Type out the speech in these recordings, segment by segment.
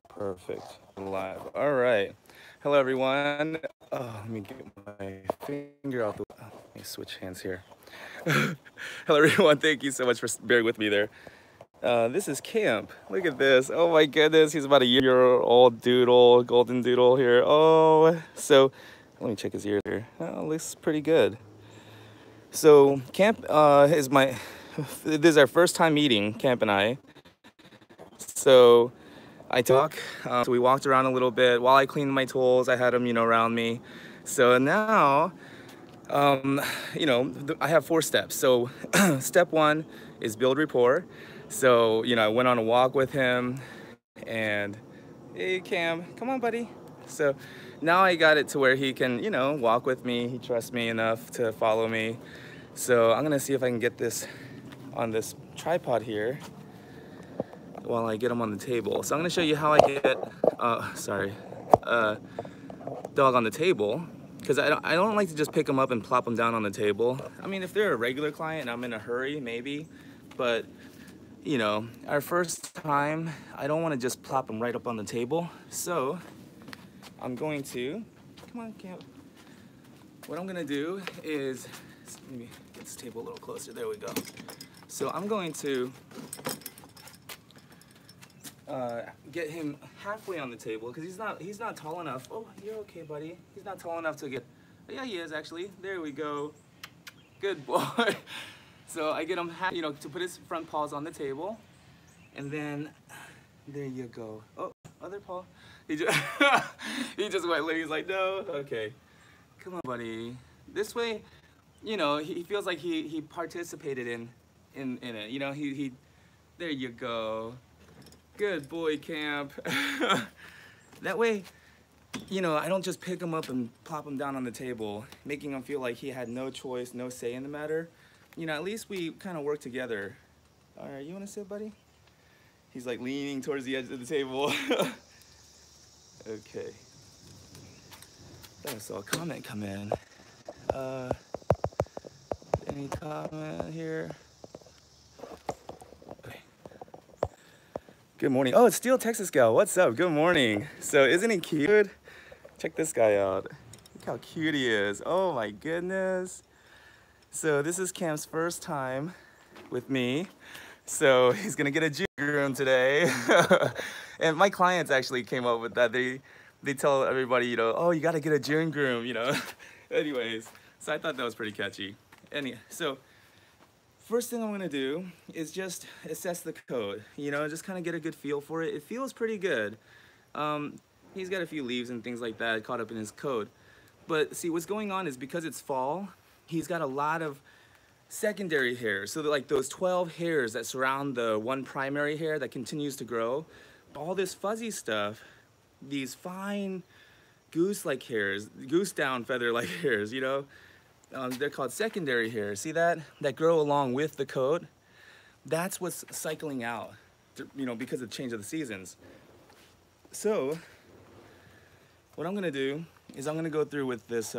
perfect. Live. All right. Hello, everyone. Oh, let me get my finger out the. Oh, let me switch hands here. Hello, everyone. Thank you so much for bearing with me there. This is Camp. Look at this. Oh my goodness, he's about a year-old doodle, golden doodle here. Oh, so let me check his ears here. Oh, looks pretty good. So Camp is my. This is our first time meeting, Camp and I. So I talk. So we walked around a little bit while I cleaned my tools. I had them, around me. So now, I have 4 steps. So step 1 is build rapport. So I went on a walk with him, and hey Cam, come on, buddy. So now I got it to where he can, walk with me. He trusts me enough to follow me. So I'm gonna see if I can get this on this tripod here while I get him on the table. So I'm gonna show you how I get, dog on the table, because I don't like to just pick them up and plop them down on the table. I mean, if they're a regular client and I'm in a hurry, maybe, but our first time, I don't want to just plop them right up on the table. So I'm going to, come on, Camp. What I'm gonna do is, let me get this table a little closer. There we go. So I'm going to get him halfway on the table, because he's not tall enough. Oh, you're okay, buddy. He's not tall enough to get. Oh, yeah, he is actually. There we go. Good boy. So I get him, to put his front paws on the table, and then there you go. Oh, other paw. He just he just went. He's like, no. Okay, come on, buddy. This way, he feels like he participated in it. He. There you go. Good boy, Camp. That way, I don't just pick him up and plop him down on the table, making him feel like he had no choice, no say in the matter. At least we kind of work together. All right, you want to sit, buddy? He's like leaning towards the edge of the table. Okay. I saw a comment come in. Any comment here? Good morning. Oh, it's Steel Texas Gal. What's up? Good morning. So isn't he cute? Check this guy out. Look how cute he is. Oh my goodness. So this is Cam's first time with me. So he's gonna get a Jun Groom today. And my clients actually came up with that. They tell everybody, oh, you gotta get a Jun Groom, Anyways, so I thought that was pretty catchy. So first thing I'm gonna do is just assess the coat, just kind of get a good feel for it. It feels pretty good. He's got a few leaves and things like that caught up in his coat. But see, what's going on is because it's fall, he's got a lot of secondary hairs. So like those 12 hairs that surround the one primary hair that continues to grow, all this fuzzy stuff, these fine goose-like hairs, goose down feather-like hairs, they're called secondary hairs. See that? That grow along with the coat. That's what's cycling out, because of the change of the seasons. So what I'm gonna do is I'm gonna go through with this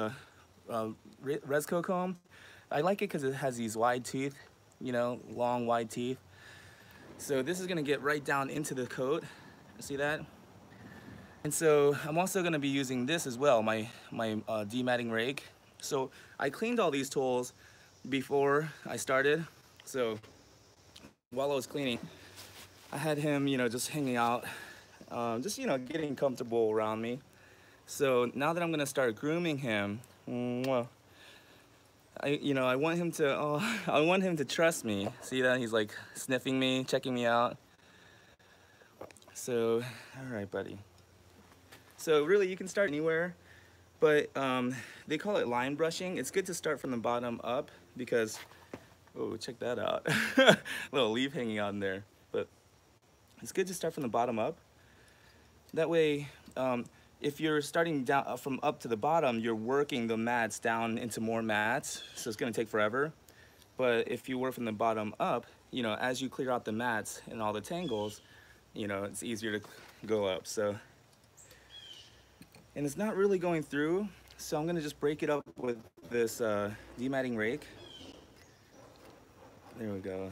Resco comb. I like it because it has these wide teeth, long wide teeth. So this is gonna get right down into the coat. See that? And so I'm also gonna be using this as well, my dematting rake. So I cleaned all these tools before I started. So while I was cleaning, I had him, just hanging out, getting comfortable around me. So now that I'm gonna start grooming him, I want him to trust me. See that? He's like sniffing me, checking me out. So, all right, buddy. So really, you can start anywhere, but they call it line brushing. It's good to start from the bottom up because, oh, check that out. Little leaf hanging out in there. But it's good to start from the bottom up. That way, if you're starting down from up to the bottom, you're working the mats down into more mats, so it's gonna take forever. But if you work from the bottom up, as you clear out the mats and all the tangles, it's easier to go up. So, and it's not really going through, so I'm gonna just break it up with this dematting rake. There we go.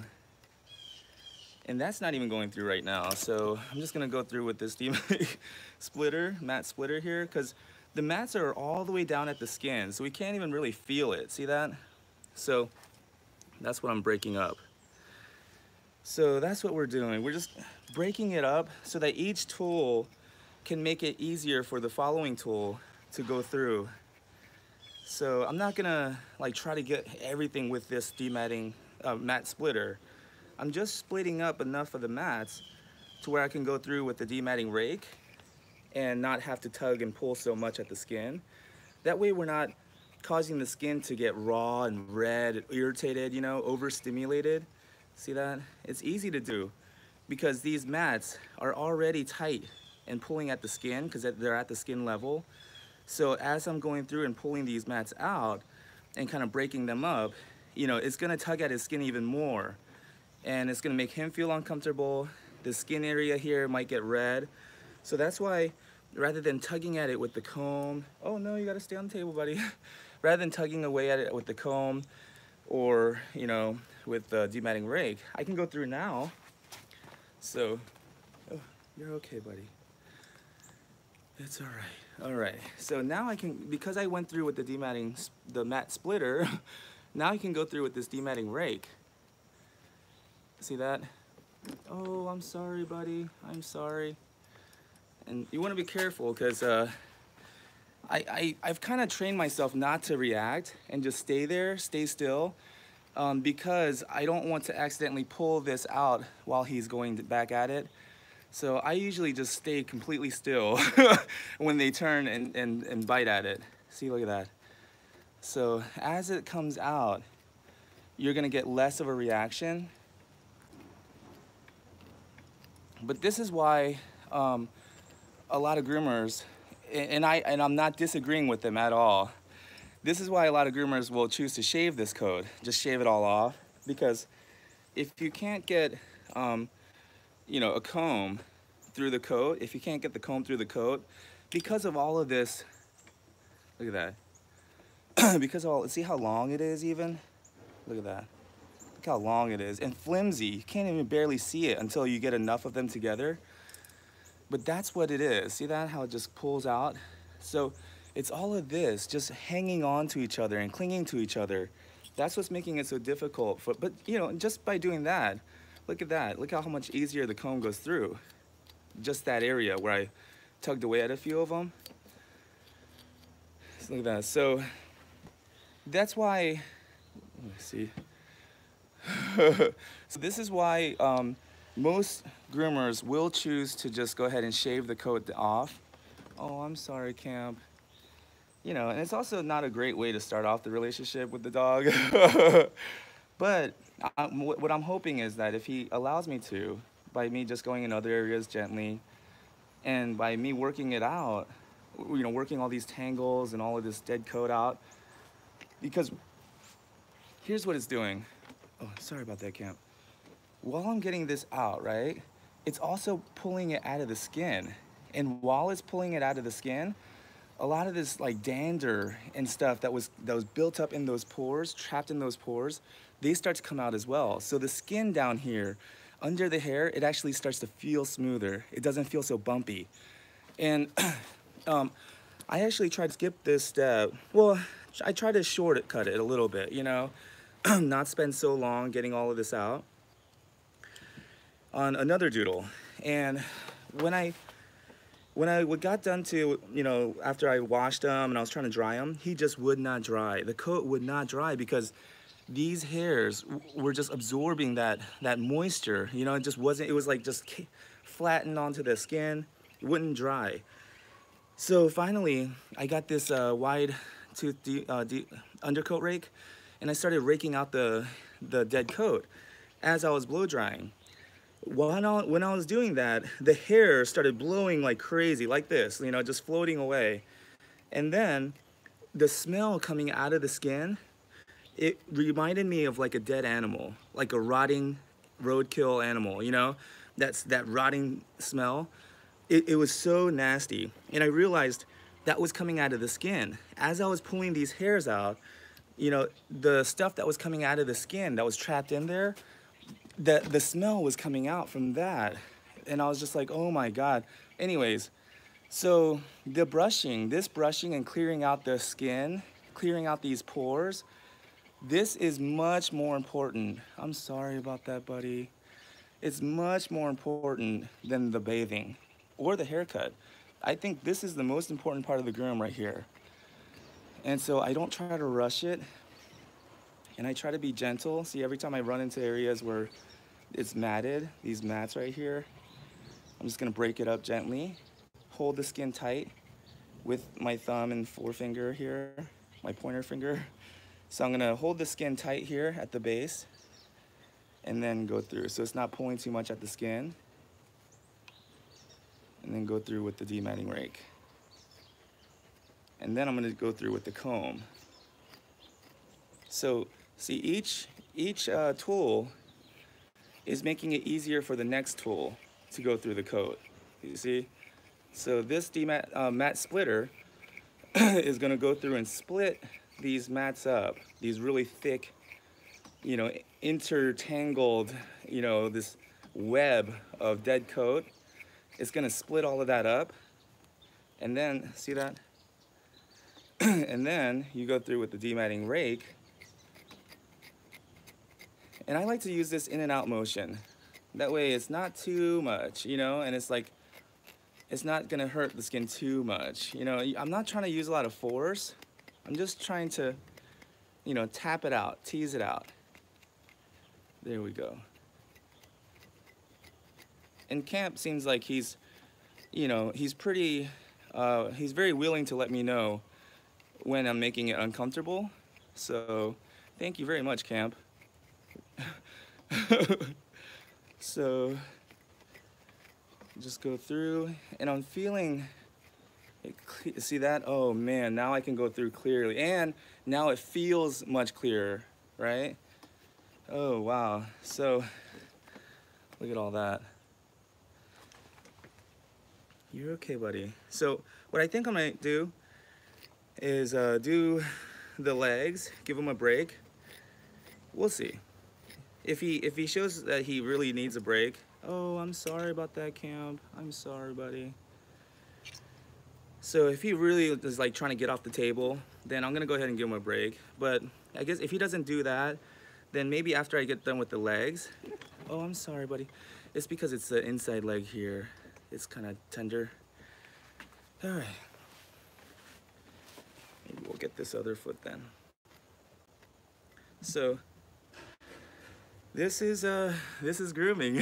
And that's not even going through right now. So I'm just gonna go through with this splitter, mat splitter here, because the mats are all the way down at the skin, so we can't even really feel it. See that? So that's what I'm breaking up. So that's what we're doing. We're just breaking it up so that each tool can make it easier for the following tool to go through. So I'm not gonna like try to get everything with this dematting mat splitter. I'm just splitting up enough of the mats to where I can go through with the dematting rake and not have to tug and pull so much at the skin. That way we're not causing the skin to get raw and red, irritated, you know, overstimulated. See that? It's easy to do because these mats are already tight and pulling at the skin because they're at the skin level. So as I'm going through and pulling these mats out and kind of breaking them up, you know, it's gonna tug at his skin even more. And it's gonna make him feel uncomfortable. The skin area here might get red. So that's why, rather than tugging at it with the comb, oh no, you gotta stay on the table, buddy. Rather than tugging away at it with the comb or, you know, with the dematting rake, I can go through now. So, oh, you're okay, buddy. It's all right. All right, so now I can, because I went through with the mat splitter, now I can go through with this dematting rake. See that? Oh, I'm sorry, buddy. I'm sorry. And you want to be careful because I've kind of trained myself not to react and just stay there, stay still, because I don't want to accidentally pull this out while he's going back at it. So I usually just stay completely still when they turn and bite at it. See, look at that. So as it comes out, you're gonna get less of a reaction. But this is why a lot of groomers, and I'm not disagreeing with them at all. This is why a lot of groomers will choose to shave this coat, just shave it all off, because if you can't get, you know, a comb through the coat, if you can't get the comb through the coat, because of all of this, look at that. Because of all, see how long it is even? Look at that. Look how long it is, and flimsy. You can't even barely see it until you get enough of them together. But that's what it is. See that, how it just pulls out? So it's all of this just hanging on to each other and clinging to each other. That's what's making it so difficult. But you know, just by doing that, look at that. Look how much easier the comb goes through. Just that area where I tugged away at a few of them. So look at that. So that's why, let me see. So this is why most groomers will choose to just go ahead and shave the coat off. Oh, I'm sorry, Camp. You know, and it's also not a great way to start off the relationship with the dog. But what I'm hoping is that if he allows me to, by me just going in other areas gently, and by me working it out, you know, working all these tangles and all of this dead coat out, because here's what it's doing. Oh, sorry about that, Camp. While I'm getting this out, right, it's also pulling it out of the skin. And while it's pulling it out of the skin, a lot of this like dander and stuff that was built up in those pores, trapped in those pores, they start to come out as well. So the skin down here, under the hair, it actually starts to feel smoother. It doesn't feel so bumpy. And I actually tried to skip this step. Well, I tried to shortcut it a little bit, you know, not spend so long getting all of this out on another doodle. And when I got done to, you know, after I washed him and I was trying to dry him, he just would not dry. The coat would not dry because these hairs were just absorbing that moisture. You know, it just wasn't, it was like just flattened onto the skin. It wouldn't dry. So finally, I got this wide tooth undercoat rake, and I started raking out the dead coat as I was blow drying. When I was doing that, the hair started blowing like crazy, like this, you know, just floating away. And then the smell coming out of the skin, it reminded me of like a dead animal, like a rotting roadkill animal, you know, that rotting smell. It was so nasty. And I realized that was coming out of the skin. As I was pulling these hairs out, you know, the stuff that was coming out of the skin that was trapped in there, the smell was coming out from that. And I was just like, oh my God. Anyways, so this brushing and clearing out the skin, clearing out these pores, this is much more important. I'm sorry about that, buddy. It's much more important than the bathing or the haircut. I think this is the most important part of the groom right here. And so I don't try to rush it, and I try to be gentle. See, every time I run into areas where it's matted, these mats right here, I'm just gonna break it up gently, hold the skin tight with my thumb and forefinger here, my pointer finger. So I'm gonna hold the skin tight here at the base and then go through. So it's not pulling too much at the skin. And then go through with the dematting rake. And then I'm gonna go through with the comb. So see, each tool is making it easier for the next tool to go through the coat. You see? So this mat splitter is gonna go through and split these mats up, these really thick, you know, intertangled, you know, this web of dead coat. It's gonna split all of that up, and then, see that? And then you go through with the dematting rake. And I like to use this in and out motion. That way it's not too much, you know, and it's like, it's not gonna hurt the skin too much. You know, I'm not trying to use a lot of force. I'm just trying to, you know, tap it out, tease it out. There we go. And Camp seems like he's, you know, he's pretty, he's very willing to let me know when I'm making it uncomfortable. So thank you very much, Camp. So just go through, and I'm feeling it. See that? Oh man, now I can go through clearly, and now it feels much clearer, right? Oh wow. So look at all that. You're okay, buddy. So what I think I might do is do the legs, give him a break. We'll see. If he shows that he really needs a break. Oh, I'm sorry about that, Camp. I'm sorry, buddy. So if he really is like trying to get off the table, then I'm gonna go ahead and give him a break. But I guess if he doesn't do that, then maybe after I get done with the legs. Oh, I'm sorry, buddy. It's because it's the inside leg here. It's kind of tender. All right. Maybe we'll get this other foot then. So this is grooming.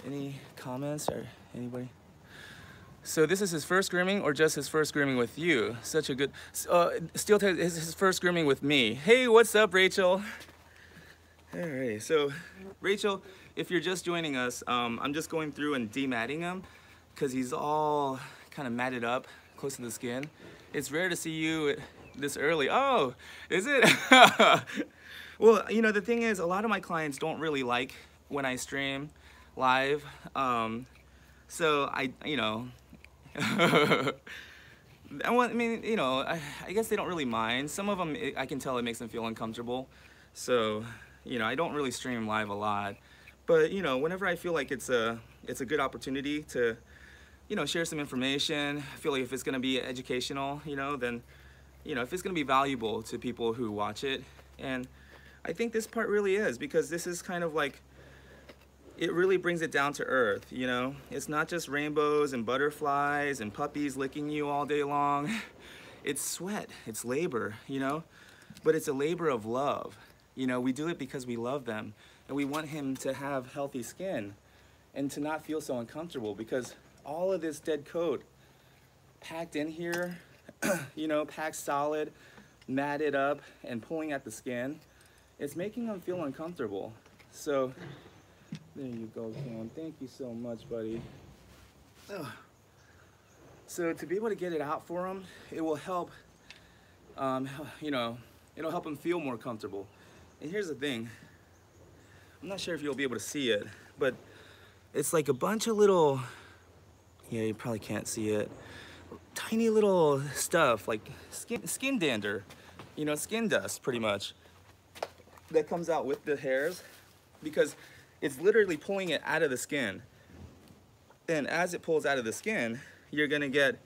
Any comments or anybody? So this is his first grooming, or just his first grooming with you? Such a good. Still, his first grooming with me. Hey, what's up, Rachel? All right. So, Rachel, if you're just joining us, I'm just going through and dematting him because he's all kind of matted up close to the skin. It's rare to see you this early. Oh, is it? Well, you know, the thing is, a lot of my clients don't really like when I stream live. So I, you know, I mean, you know, I guess they don't really mind. Some of them, I can tell it makes them feel uncomfortable. So, you know, I don't really stream live a lot. But, you know, whenever I feel like it's a good opportunity to, you know, share some information, I feel like if it's going to be educational, you know, then, you know, if it's going to be valuable to people who watch it. And I think this part really is, because this is kind of like, it really brings it down to earth, you know? It's not just rainbows and butterflies and puppies licking you all day long. It's sweat, it's labor, you know? But it's a labor of love. You know, we do it because we love them, and we want him to have healthy skin and to not feel so uncomfortable, because all of this dead coat packed in here, you know, packed solid, matted up and pulling at the skin, it's making him feel uncomfortable. So there you go, Cam. Thank you so much, buddy. Ugh. So to be able to get it out for him, it will help, you know, it'll help him feel more comfortable. And here's the thing. I'm not sure if you'll be able to see it, but it's like a bunch of little, yeah, you probably can't see it, tiny little stuff, like skin dander, you know, skin dust, pretty much. that comes out with the hairs, because it's literally pulling it out of the skin. And as it pulls out of the skin, you're gonna get,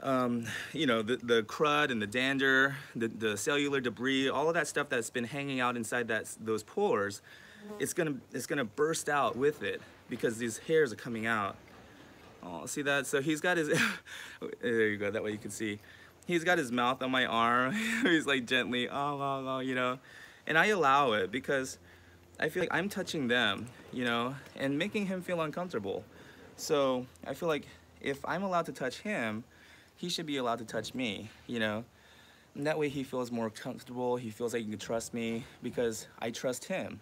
you know, the crud and the dander, the cellular debris, all of that stuff that's been hanging out inside those pores. It's gonna burst out with it because these hairs are coming out. Oh, see that? So he's got his, there you go, that way you can see. He's got his mouth on my arm. He's like gently, oh, you know. And I allow it because I feel like I'm touching them, you know, and making him feel uncomfortable. So I feel like if I'm allowed to touch him, he should be allowed to touch me, you know. And that way he feels more comfortable. He feels like he can trust me because I trust him.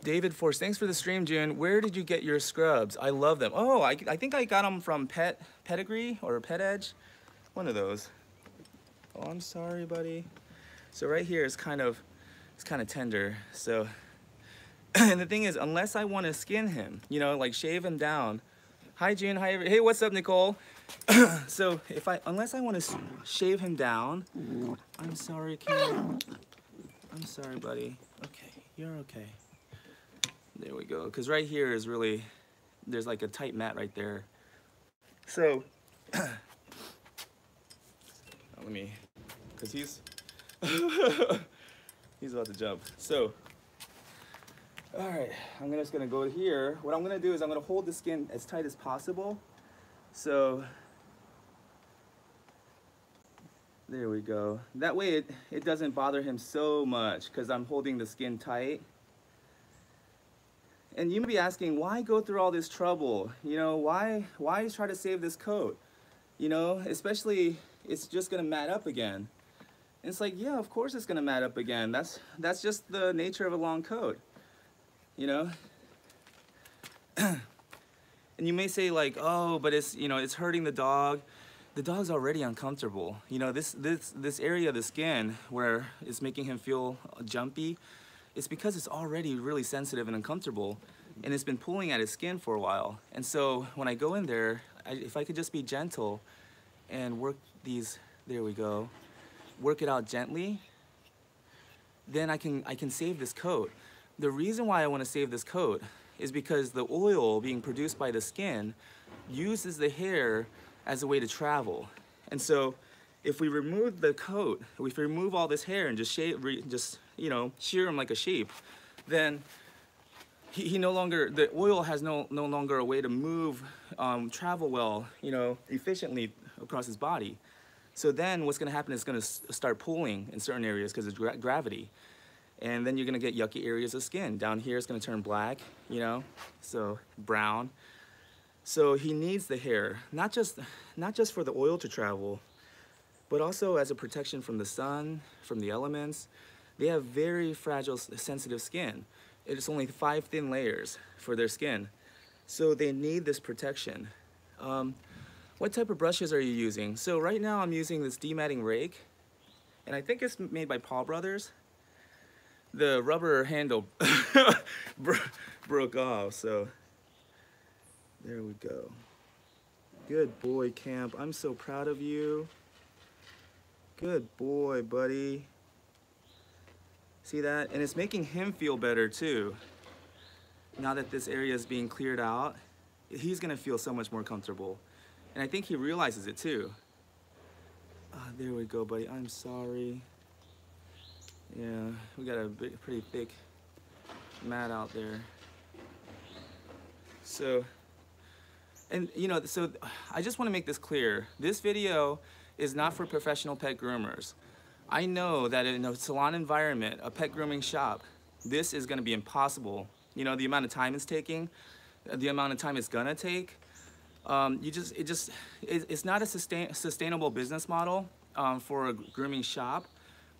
David Force, thanks for the stream, June. Where did you get your scrubs? I love them. Oh, I think I got them from Pedigree or Pet Edge. One of those. Oh, I'm sorry, buddy. So right here is kind of tender. So, and the thing is, unless I want to skin him, you know, like shave him down. Hi, June. Hi, hey, what's up, Nicole? So unless I want to shave him down, I'm sorry, Kim. I'm sorry, buddy. Okay, you're okay. There we go. Because right here is really, there's like a tight mat right there. So, let me, because he's about to jump. So, all right, I'm just gonna go here. What I'm gonna do is I'm gonna hold the skin as tight as possible. So, there we go. That way it doesn't bother him so much because I'm holding the skin tight. And you may be asking, why go through all this trouble? You know, why try to save this coat? You know, especially it's just gonna mat up again. And it's like, yeah, of course it's gonna mat up again. That's just the nature of a long coat, you know? And you may say like, oh, but it's, you know, it's hurting the dog. The dog's already uncomfortable. You know, this area of the skin where it's making him feel jumpy, it's because it's already really sensitive and uncomfortable, and it's been pulling at his skin for a while. And so when I go in there, if I could just be gentle and work these, there we go, work it out gently, then I can save this coat. The reason why I want to save this coat is because the oil being produced by the skin uses the hair as a way to travel. And so if we remove the coat, if we remove all this hair and just you know, shear him like a sheep, then he no longer, the oil has no longer a way to move, travel well, you know, efficiently across his body. So then what's gonna happen is it's gonna start pulling in certain areas because of gravity. And then you're gonna get yucky areas of skin. Down here it's gonna turn black, you know, so brown. So he needs the hair, not just for the oil to travel, but also as a protection from the sun, from the elements. They have very fragile, sensitive skin. It's only 5 thin layers for their skin. So they need this protection. What type of brushes are you using? So right now I'm using this dematting rake, and I think it's made by Paul Brothers. The rubber handle broke off, so there we go. Good boy, Camp. I'm so proud of you. Good boy, buddy. See that? And it's making him feel better too. Now that this area is being cleared out, he's gonna feel so much more comfortable. And I think he realizes it too. There we go, buddy. I'm sorry. Yeah, we got a pretty thick mat out there. So, and you know, so I just want to make this clear. This video is not for professional pet groomers. I know that in a salon environment, a pet grooming shop, this is going to be impossible. You know, the amount of time it's taking, the amount of time it's going to take. It's not a sustainable business model for a grooming shop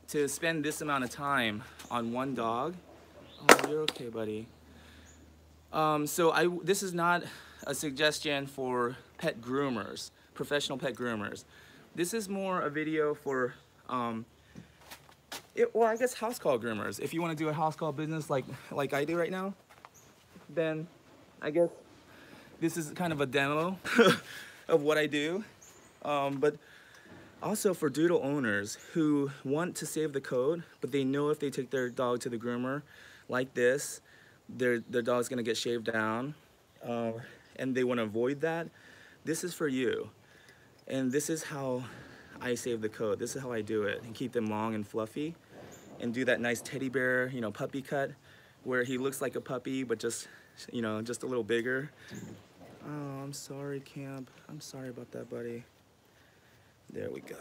to spend this amount of time on one dog. Oh, you're okay, buddy. This is not a suggestion for pet groomers, professional pet groomers. This is more a video for, well, I guess house call groomers. If you want to do a house call business like I do right now, then I guess this is kind of a demo of what I do. But Also for doodle owners who want to save the coat, but they know if they take their dog to the groomer like this, their dog's gonna get shaved down, and they wanna avoid that, this is for you. And this is how I save the coat. This is how I do it and keep them long and fluffy and do that nice teddy bear, you know, puppy cut where he looks like a puppy, but just, you know, just a little bigger. Oh, I'm sorry, Camp. I'm sorry about that, buddy. There we go.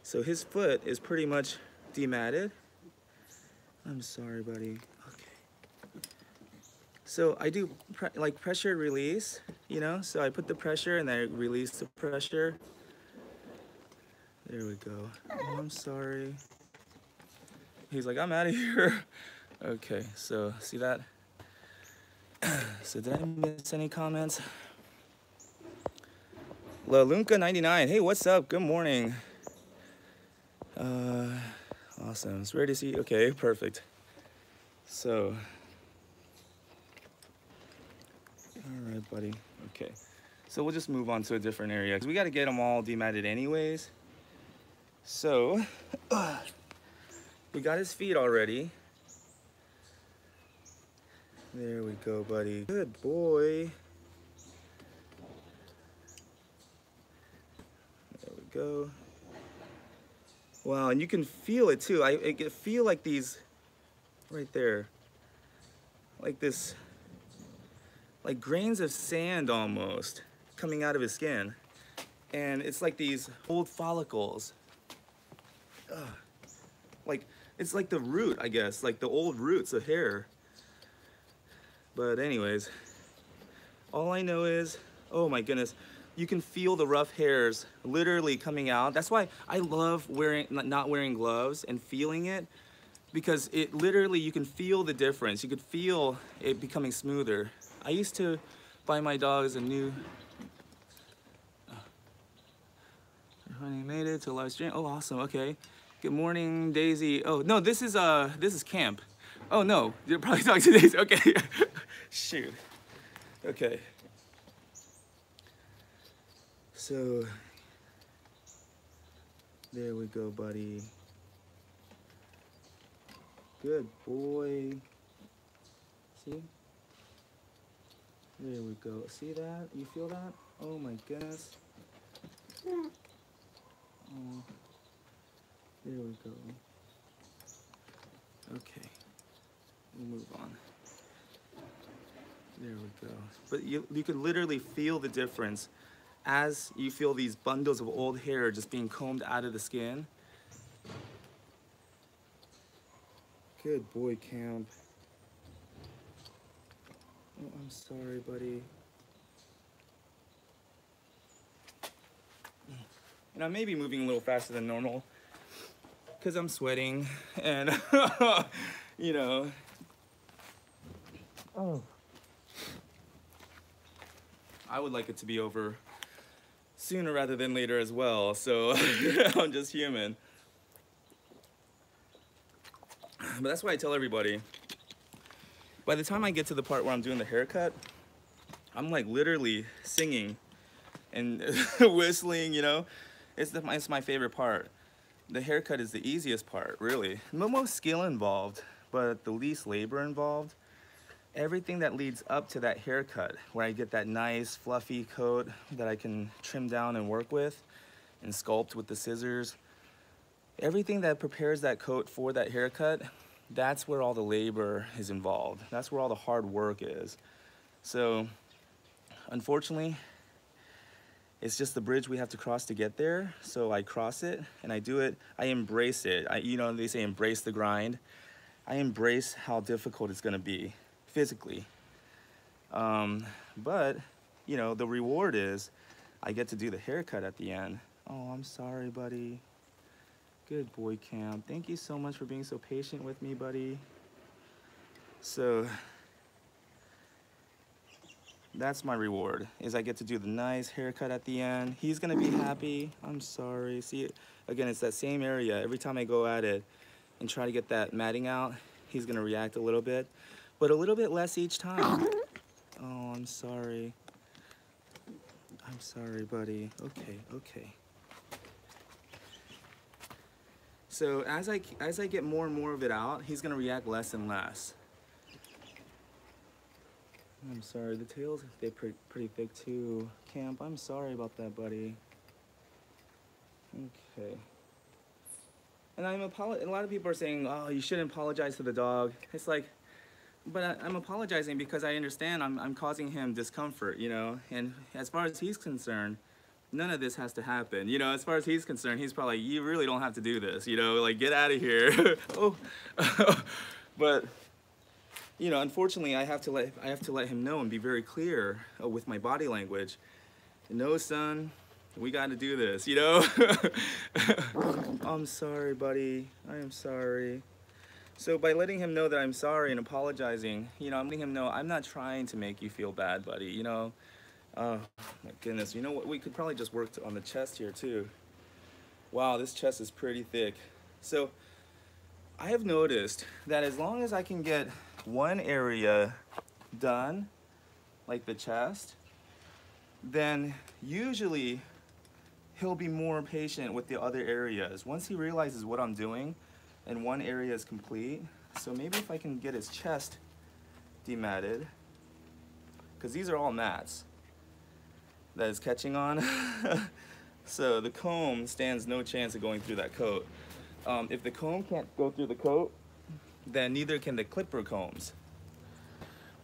So his foot is pretty much dematted. I'm sorry, buddy. Okay. So I do like pressure release, you know? So I put the pressure and then I release the pressure. There we go. Oh, I'm sorry. He's like, I'm out of here. Okay, so see that? So did I miss any comments? LaLunca99, hey, what's up? Good morning. Awesome, it's ready to see. Okay, perfect. So, all right, buddy. Okay, so we'll just move on to a different area because we got to get them all dematted anyways. So, we got his feet already. There we go, buddy. Good boy. There we go. Wow, and you can feel it too. I can feel like these right there. Like this, like grains of sand almost coming out of his skin. And it's like these old follicles. Like, it's like the root, I guess, like the old roots of hair. But anyways, all I know is, oh my goodness, you can feel the rough hairs literally coming out. That's why I love not wearing gloves and feeling it, because it literally, you can feel the difference. You could feel it becoming smoother. I used to buy my dogs a new, honey made it to live stream. Oh, awesome, okay. Good morning, Daisy. Oh, no, this is Camp. Oh no, you're probably talking to Daisy, okay. Shoot, okay. So, there we go, buddy. Good boy. See? There we go. See that? You feel that? Oh my goodness. Oh, there we go. Okay, we'll move on. There we go. But you can literally feel the difference as you feel these bundles of old hair just being combed out of the skin. Good boy, Camp. Oh, I'm sorry, buddy. And I may be moving a little faster than normal because I'm sweating and, you know. Oh. I would like it to be over sooner rather than later as well, so I'm just human. But that's why I tell everybody, by the time I get to the part where I'm doing the haircut, I'm like literally singing and whistling, you know. It's my favorite part. The haircut is the easiest part, really. The most skill involved, but the least labor involved. Everything that leads up to that haircut, where I get that nice fluffy coat that I can trim down and work with and sculpt with the scissors. Everything that prepares that coat for that haircut, that's where all the labor is involved. That's where all the hard work is. So, unfortunately, it's just the bridge we have to cross to get there. So I cross it and I do it, I embrace it. You know, they say embrace the grind. I embrace how difficult it's gonna be physically. But, you know, the reward is I get to do the haircut at the end. Oh, I'm sorry, buddy. Good boy, Camp. Thank you so much for being so patient with me, buddy. So, that's my reward, is I get to do the nice haircut at the end. He's gonna be happy. I'm sorry. See, again, it's that same area. Every time I go at it and try to get that matting out, he's gonna react a little bit, but a little bit less each time. Oh, I'm sorry. I'm sorry, buddy. Okay, okay. So as I get more and more of it out, he's gonna react less and less. I'm sorry, the tails, they're pretty thick too. Camp, I'm sorry about that, buddy. Okay. And a lot of people are saying, oh, you shouldn't apologize to the dog. It's like, but I'm apologizing because I understand I'm causing him discomfort, you know? And as far as he's concerned, none of this has to happen. You know, as far as he's concerned, he's probably like, you really don't have to do this, you know? Like, get out of here. Oh. But, you know, unfortunately, I have to let him know and be very clear with my body language. No, son, we got to do this, you know? I'm sorry, buddy. I am sorry. So by letting him know that I'm sorry and apologizing, you know, I'm letting him know I'm not trying to make you feel bad, buddy, you know? Oh, my goodness. You know what? We could probably just work on the chest here, too. Wow, this chest is pretty thick. So I have noticed that as long as I can get one area done, like the chest, then usually he'll be more patient with the other areas. Once he realizes what I'm doing and one area is complete, so maybe if I can get his chest dematted, because these are all mats that is catching on. So the comb stands no chance of going through that coat. If the comb can't go through the coat, then neither can the clipper combs.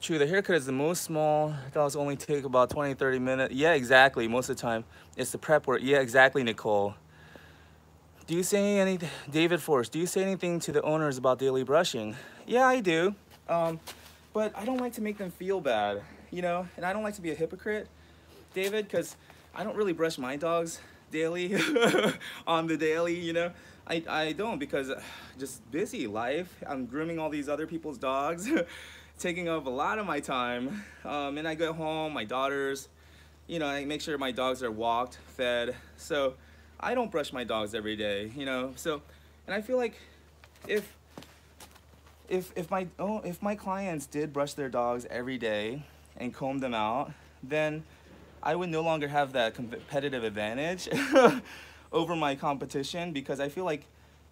True, the haircut is the most small. Dogs only take about 20-30 minutes. Yeah, exactly, most of the time. It's the prep work. Yeah, exactly, Nicole. Do you say anything, David Forrest, do you say anything to the owners about daily brushing? Yeah, I do. But I don't like to make them feel bad, you know? And I don't like to be a hypocrite, David, because I don't really brush my dogs daily, on the daily, you know? I don't, because just busy life. I'm grooming all these other people's dogs, taking up a lot of my time. And I go home, my daughters, you know, I make sure my dogs are walked, fed. So I don't brush my dogs every day, you know? So, and I feel like if my clients did brush their dogs every day and comb them out, then I would no longer have that competitive advantage over my competition, because I feel like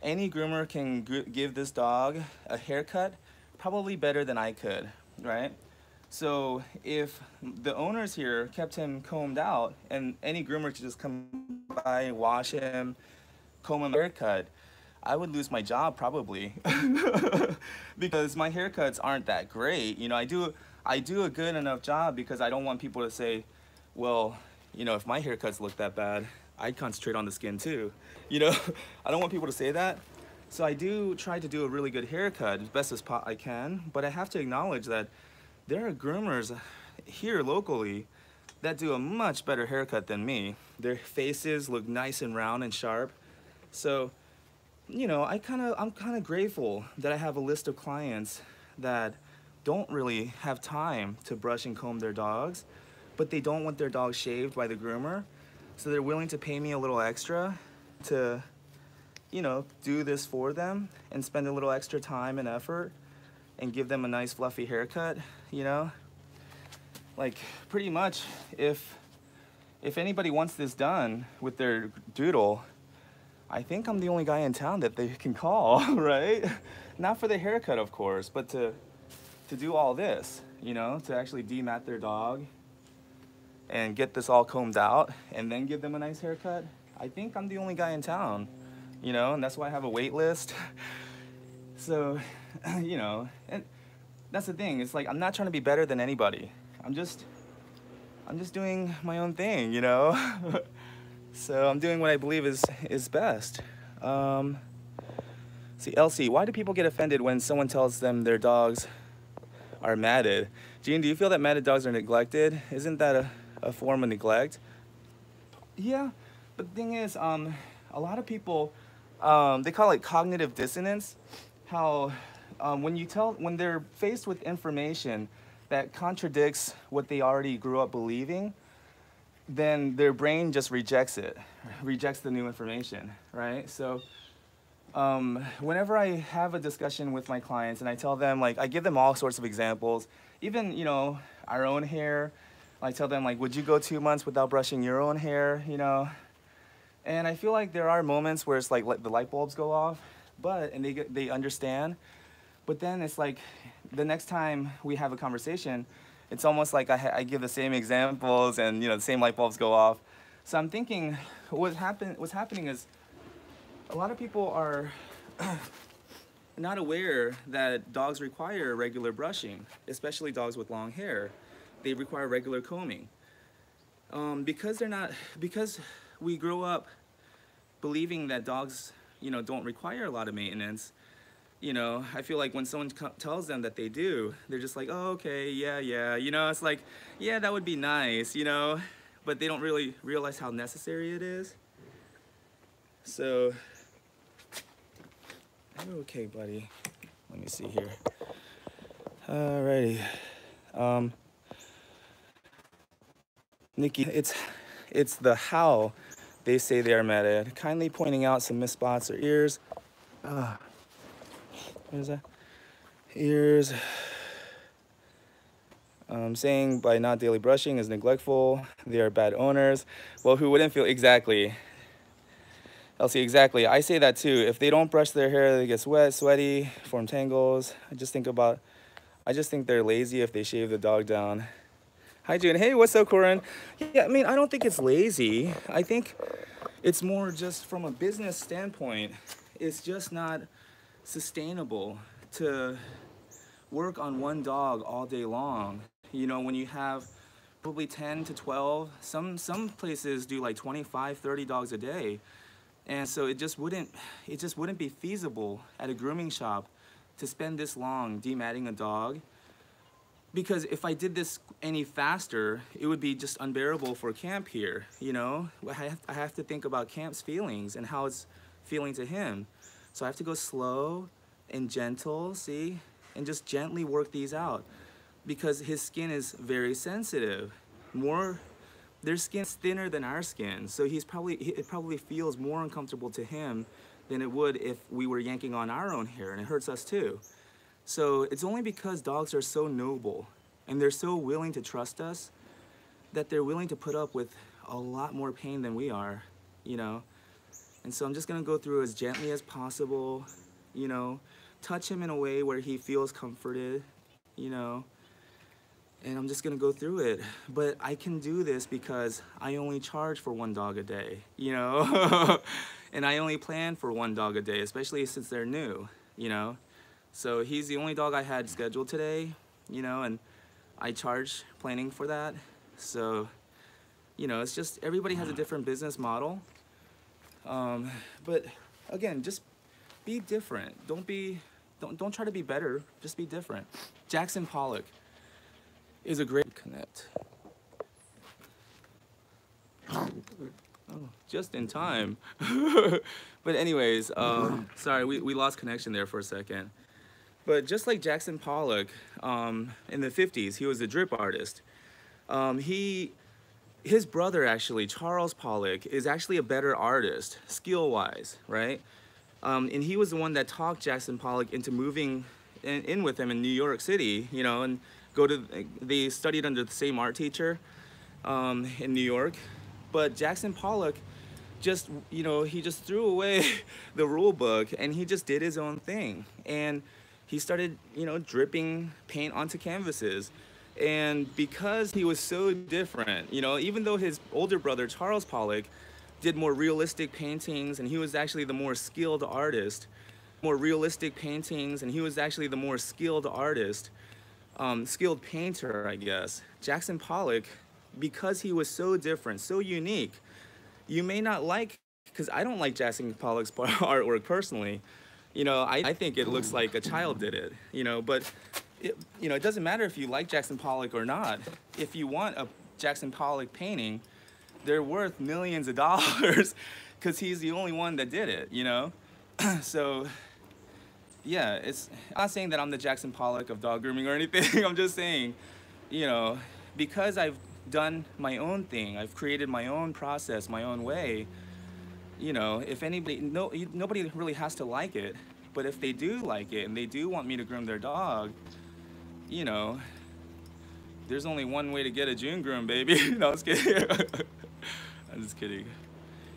any groomer can give this dog a haircut probably better than I could, right? So if the owners here kept him combed out and any groomer could just come by and wash him, comb him, haircut, I would lose my job probably because my haircuts aren't that great. You know, I do a good enough job because I don't want people to say, well, you know, if my haircuts look that bad, I'd concentrate on the skin too. You know, I don't want people to say that. So I do try to do a really good haircut as best as I can, but I have to acknowledge that there are groomers here locally that do a much better haircut than me. Their faces look nice and round and sharp. So, you know, I'm kind of grateful that I have a list of clients that don't really have time to brush and comb their dogs, but they don't want their dog shaved by the groomer. So they're willing to pay me a little extra to, you know, do this for them and spend a little extra time and effort and give them a nice fluffy haircut, you know? Like, pretty much, if anybody wants this done with their doodle, I think I'm the only guy in town that they can call, right? Not for the haircut, of course, but to do all this, you know, to actually demat their dog and get this all combed out and then give them a nice haircut. I think I'm the only guy in town, you know, and that's why I have a wait list. So, you know, and that's the thing. It's like, I'm not trying to be better than anybody. I'm just doing my own thing, you know? So I'm doing what I believe is best. See, Elsie, why do people get offended when someone tells them their dogs are matted? Gene, do you feel that matted dogs are neglected? Isn't that a form of neglect? Yeah, but the thing is, a lot of people, they call it cognitive dissonance. How when they're faced with information that contradicts what they already grew up believing, then their brain just rejects the new information, right? So whenever I have a discussion with my clients and I tell them, like, I give them all sorts of examples, even, you know, our own hair. I tell them, like, would you go 2 months without brushing your own hair, you know? And I feel like there are moments where it's like the light bulbs go off, and they understand. But then it's like the next time we have a conversation, it's almost like I give the same examples and the same light bulbs go off. So I'm thinking what's happening is a lot of people are not aware that dogs require regular brushing, especially dogs with long hair. They require regular combing. Because we grow up believing that dogs, don't require a lot of maintenance. I feel like when someone tells them that they do, they're just like, oh, okay, yeah. It's like, yeah, that would be nice, but they don't really realize how necessary it is. So, okay, buddy. Let me see here. Alrighty. Nikki, it's the how they say they are mad at. Kindly pointing out some missed spots or ears. What is that? Ears. Saying by not daily brushing is neglectful. They are bad owners. Well, who wouldn't feel exactly? Elsie, exactly. I say that too. If they don't brush their hair, they get wet, sweaty, form tangles. I just think they're lazy if they shave the dog down. Hi, June. Hey, what's up, Corin? Yeah, I mean, I don't think it's lazy. I think it's more just from a business standpoint. It's just not sustainable to work on one dog all day long. When you have probably 10 to 12, some places do like 25, 30 dogs a day. And so it just wouldn't be feasible at a grooming shop to spend this long dematting a dog. Because if I did this any faster, it would be just unbearable for Camp here, I have to think about Camp's feelings and how it's feeling to him. So I have to go slow and gentle, see? And just gently work these out. Because his skin is very sensitive. Their skin's thinner than our skin, so it probably feels more uncomfortable to him than it would if we were yanking on our own hair, and it hurts us too. So it's only because dogs are so noble and they're so willing to trust us that they're willing to put up with a lot more pain than we are, And so I'm just gonna go through as gently as possible, touch him in a way where he feels comforted, and I'm just gonna go through it. But I can do this because I only charge for one dog a day, and I only plan for one dog a day, especially since they're new, So he's the only dog I had scheduled today, and I charge planning for that. So, it's just everybody has a different business model. But again, just be different. Don't try to be better. Just be different. Jackson Pollock is a great connect. Oh, just in time. But anyways, sorry, we lost connection there for a second. But just like Jackson Pollock, in the 50s, he was a drip artist. His brother, actually, Charles Pollock, is actually a better artist, skill-wise, right? And he was the one that talked Jackson Pollock into moving in with him in New York City, and they studied under the same art teacher in New York. But Jackson Pollock he just threw away the rule book and he just did his own thing. And he started, dripping paint onto canvases. And because he was so different, even though his older brother, Charles Pollock, did more realistic paintings and he was actually the more skilled artist, skilled painter, I guess. Jackson Pollock, because he was so different, so unique, you may not like, because I don't like Jackson Pollock's artwork personally. I think it looks like a child did it, but it doesn't matter if you like Jackson Pollock or not. If you want a Jackson Pollock painting, they're worth millions of dollars because he's the only one that did it, So, yeah, I'm not saying that I'm the Jackson Pollock of dog grooming or anything. I'm just saying, because I've done my own thing, I've created my own process, my own way, if nobody really has to like it, but if they do like it and they do want me to groom their dog, there's only one way to get a Jun Groom, baby. No, I'm just kidding. I'm just kidding.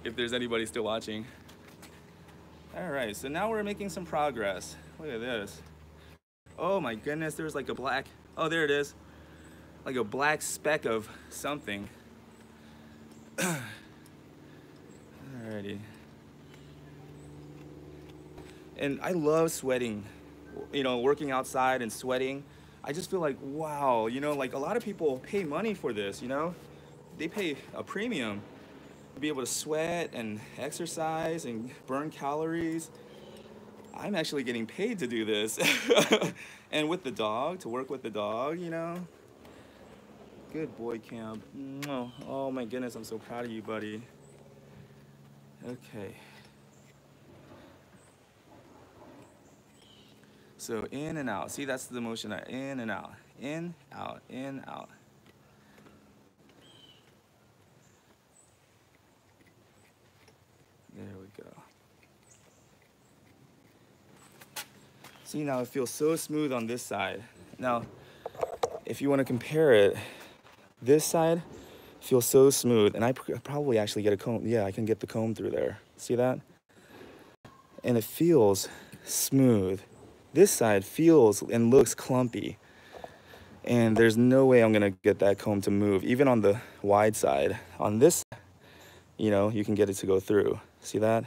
if there's anybody still watching. All right, so now we're making some progress. Look at this. Oh my goodness, there's like a black, oh there it is. Like a black speck of something. Alrighty. And I love sweating, you know, working outside and sweating. I just feel like, wow, you know, like a lot of people pay money for this, you know? They pay a premium to be able to sweat and exercise and burn calories. I'm actually getting paid to do this. And with the dog, to work with the dog, you know? Good boy, Camp. Oh my goodness, I'm so proud of you, buddy. Okay. So in and out. See, that's the motion. In and out. In, out, in, out. There we go. See, now it feels so smooth on this side. Now, if you want to compare it, this side feels so smooth, and I probably actually get a comb. Yeah, I can get the comb through there. See that? And it feels smooth. This side feels and looks clumpy, and there's no way I'm gonna get that comb to move, even on the wide side. On this, you know, you can get it to go through. See that?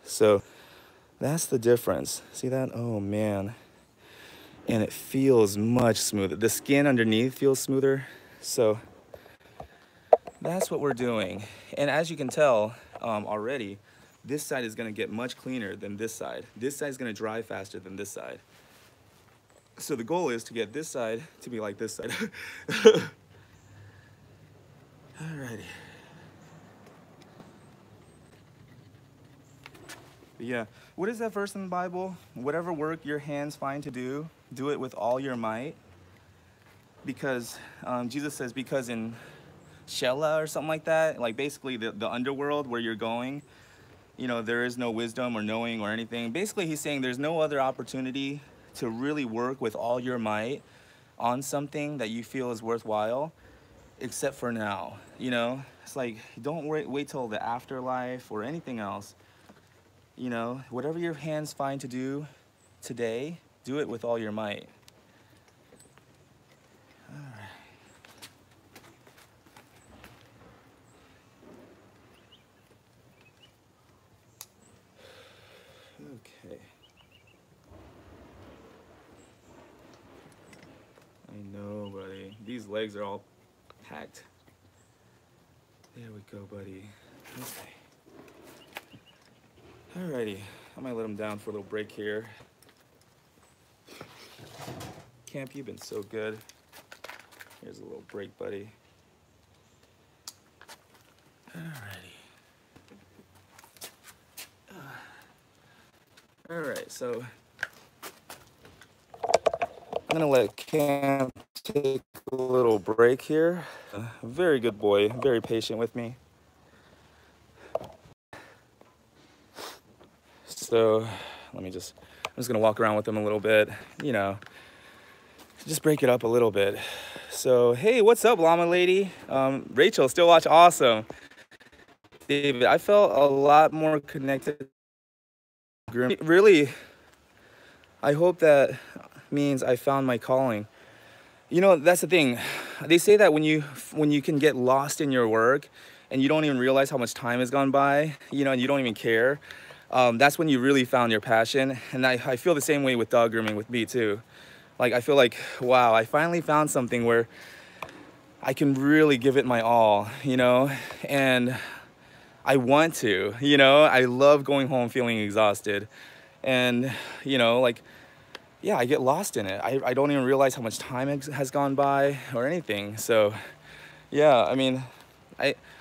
So that's the difference. See that? Oh man. And it feels much smoother. The skin underneath feels smoother. So that's what we're doing. And as you can tell already, this side is gonna get much cleaner than this side. This side is gonna dry faster than this side. So the goal is to get this side to be like this side. Alrighty. Yeah, what is that verse in the Bible? Whatever work your hands find to do, do it with all your might. Because Jesus says, because in Shelah or something like that, like basically the underworld where you're going, you know, there is no wisdom or knowing or anything. Basically, he's saying there's no other opportunity to really work with all your might on something that you feel is worthwhile, except for now, you know? It's like, don't wait till the afterlife or anything else. You know, whatever your hands find to do today, do it with all your might. All right. Okay. I know, buddy. These legs are all packed. There we go, buddy. Okay. Alrighty, I might let him down for a little break here. Camp, you've been so good. Here's a little break, buddy. Alrighty. Alright, so I'm gonna let Camp take a little break here. Very good boy, very patient with me. So I'm just gonna walk around with him a little bit, you know, just break it up a little bit. So, hey, what's up, llama lady? Rachel, still watch, awesome. David, I felt a lot more connected to grooming. Really, I hope that means I found my calling. You know, that's the thing. They say that when you can get lost in your work and you don't even realize how much time has gone by, you know, and you don't even care, that's when you really found your passion. And I feel the same way with dog grooming with me too. Like, I feel like, wow, I finally found something where I can really give it my all, you know, and I want to, you know. I love going home feeling exhausted, and, you know, like, yeah, I get lost in it. I don't even realize how much time has gone by or anything. So, yeah, I mean,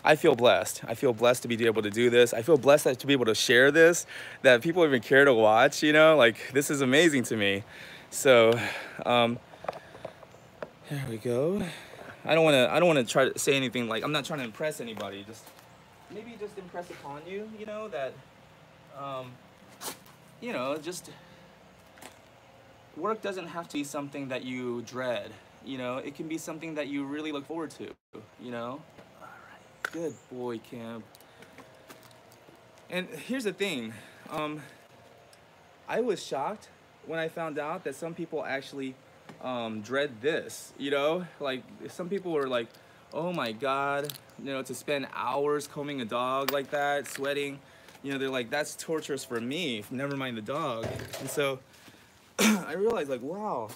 I feel blessed. I feel blessed to be able to do this. I feel blessed to be able to share this, that people even care to watch, you know, like, this is amazing to me. So, here we go. I don't want to try to say anything, like, I'm not trying to impress anybody, just maybe just impress upon you, you know, that, you know, just work doesn't have to be something that you dread, you know. It can be something that you really look forward to, you know. All right. Good boy, Camp. And here's the thing. I was shocked when I found out that some people actually dread this, you know? Like, some people were like, oh my God, you know, to spend hours combing a dog like that, sweating, you know, they're like, that's torturous for me, never mind the dog. And so I realized, like, wow,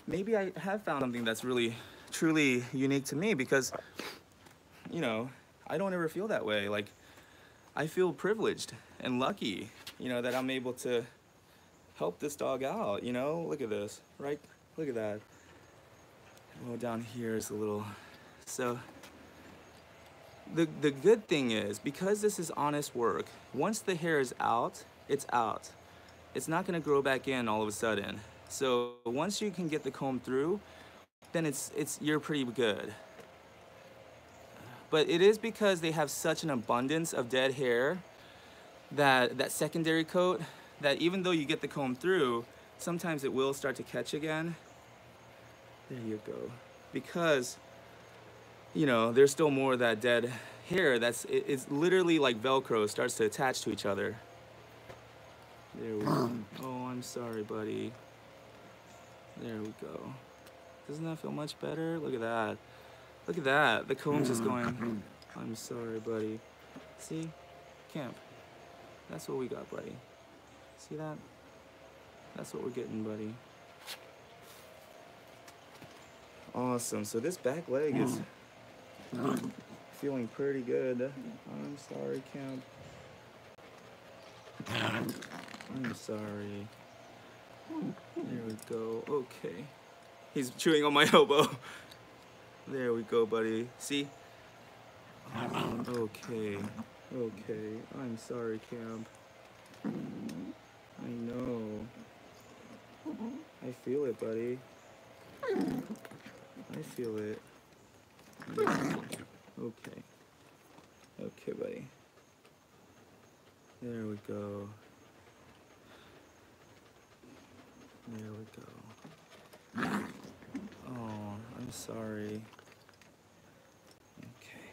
maybe I have found something that's really, truly unique to me, because, you know, I don't ever feel that way. Like, I feel privileged and lucky, you know, that I'm able to help this dog out, you know? Look at this, right? Look at that. Oh, down here is a little... So, the good thing is, because this is honest work, once the hair is out, it's out. It's not gonna grow back in all of a sudden. So, once you can get the comb through, then you're pretty good. But it is because they have such an abundance of dead hair, that secondary coat, that even though you get the comb through, sometimes it will start to catch again. There you go. Because, you know, there's still more of that dead hair it's literally like Velcro, starts to attach to each other. There we go. Oh, I'm sorry, buddy. There we go. Doesn't that feel much better? Look at that. Look at that. The comb's just going, I'm sorry, buddy. See? Camp. That's what we got, buddy. See that? That's what we're getting, buddy. Awesome. So this back leg is feeling pretty good. I'm sorry, Camp. I'm sorry. There we go. Okay. He's chewing on my elbow. There we go, buddy. See? Okay. Okay. I'm sorry, Camp. I know. I feel it, buddy. I feel it. Okay. Okay, buddy. There we go. There we go. Oh, I'm sorry. Okay.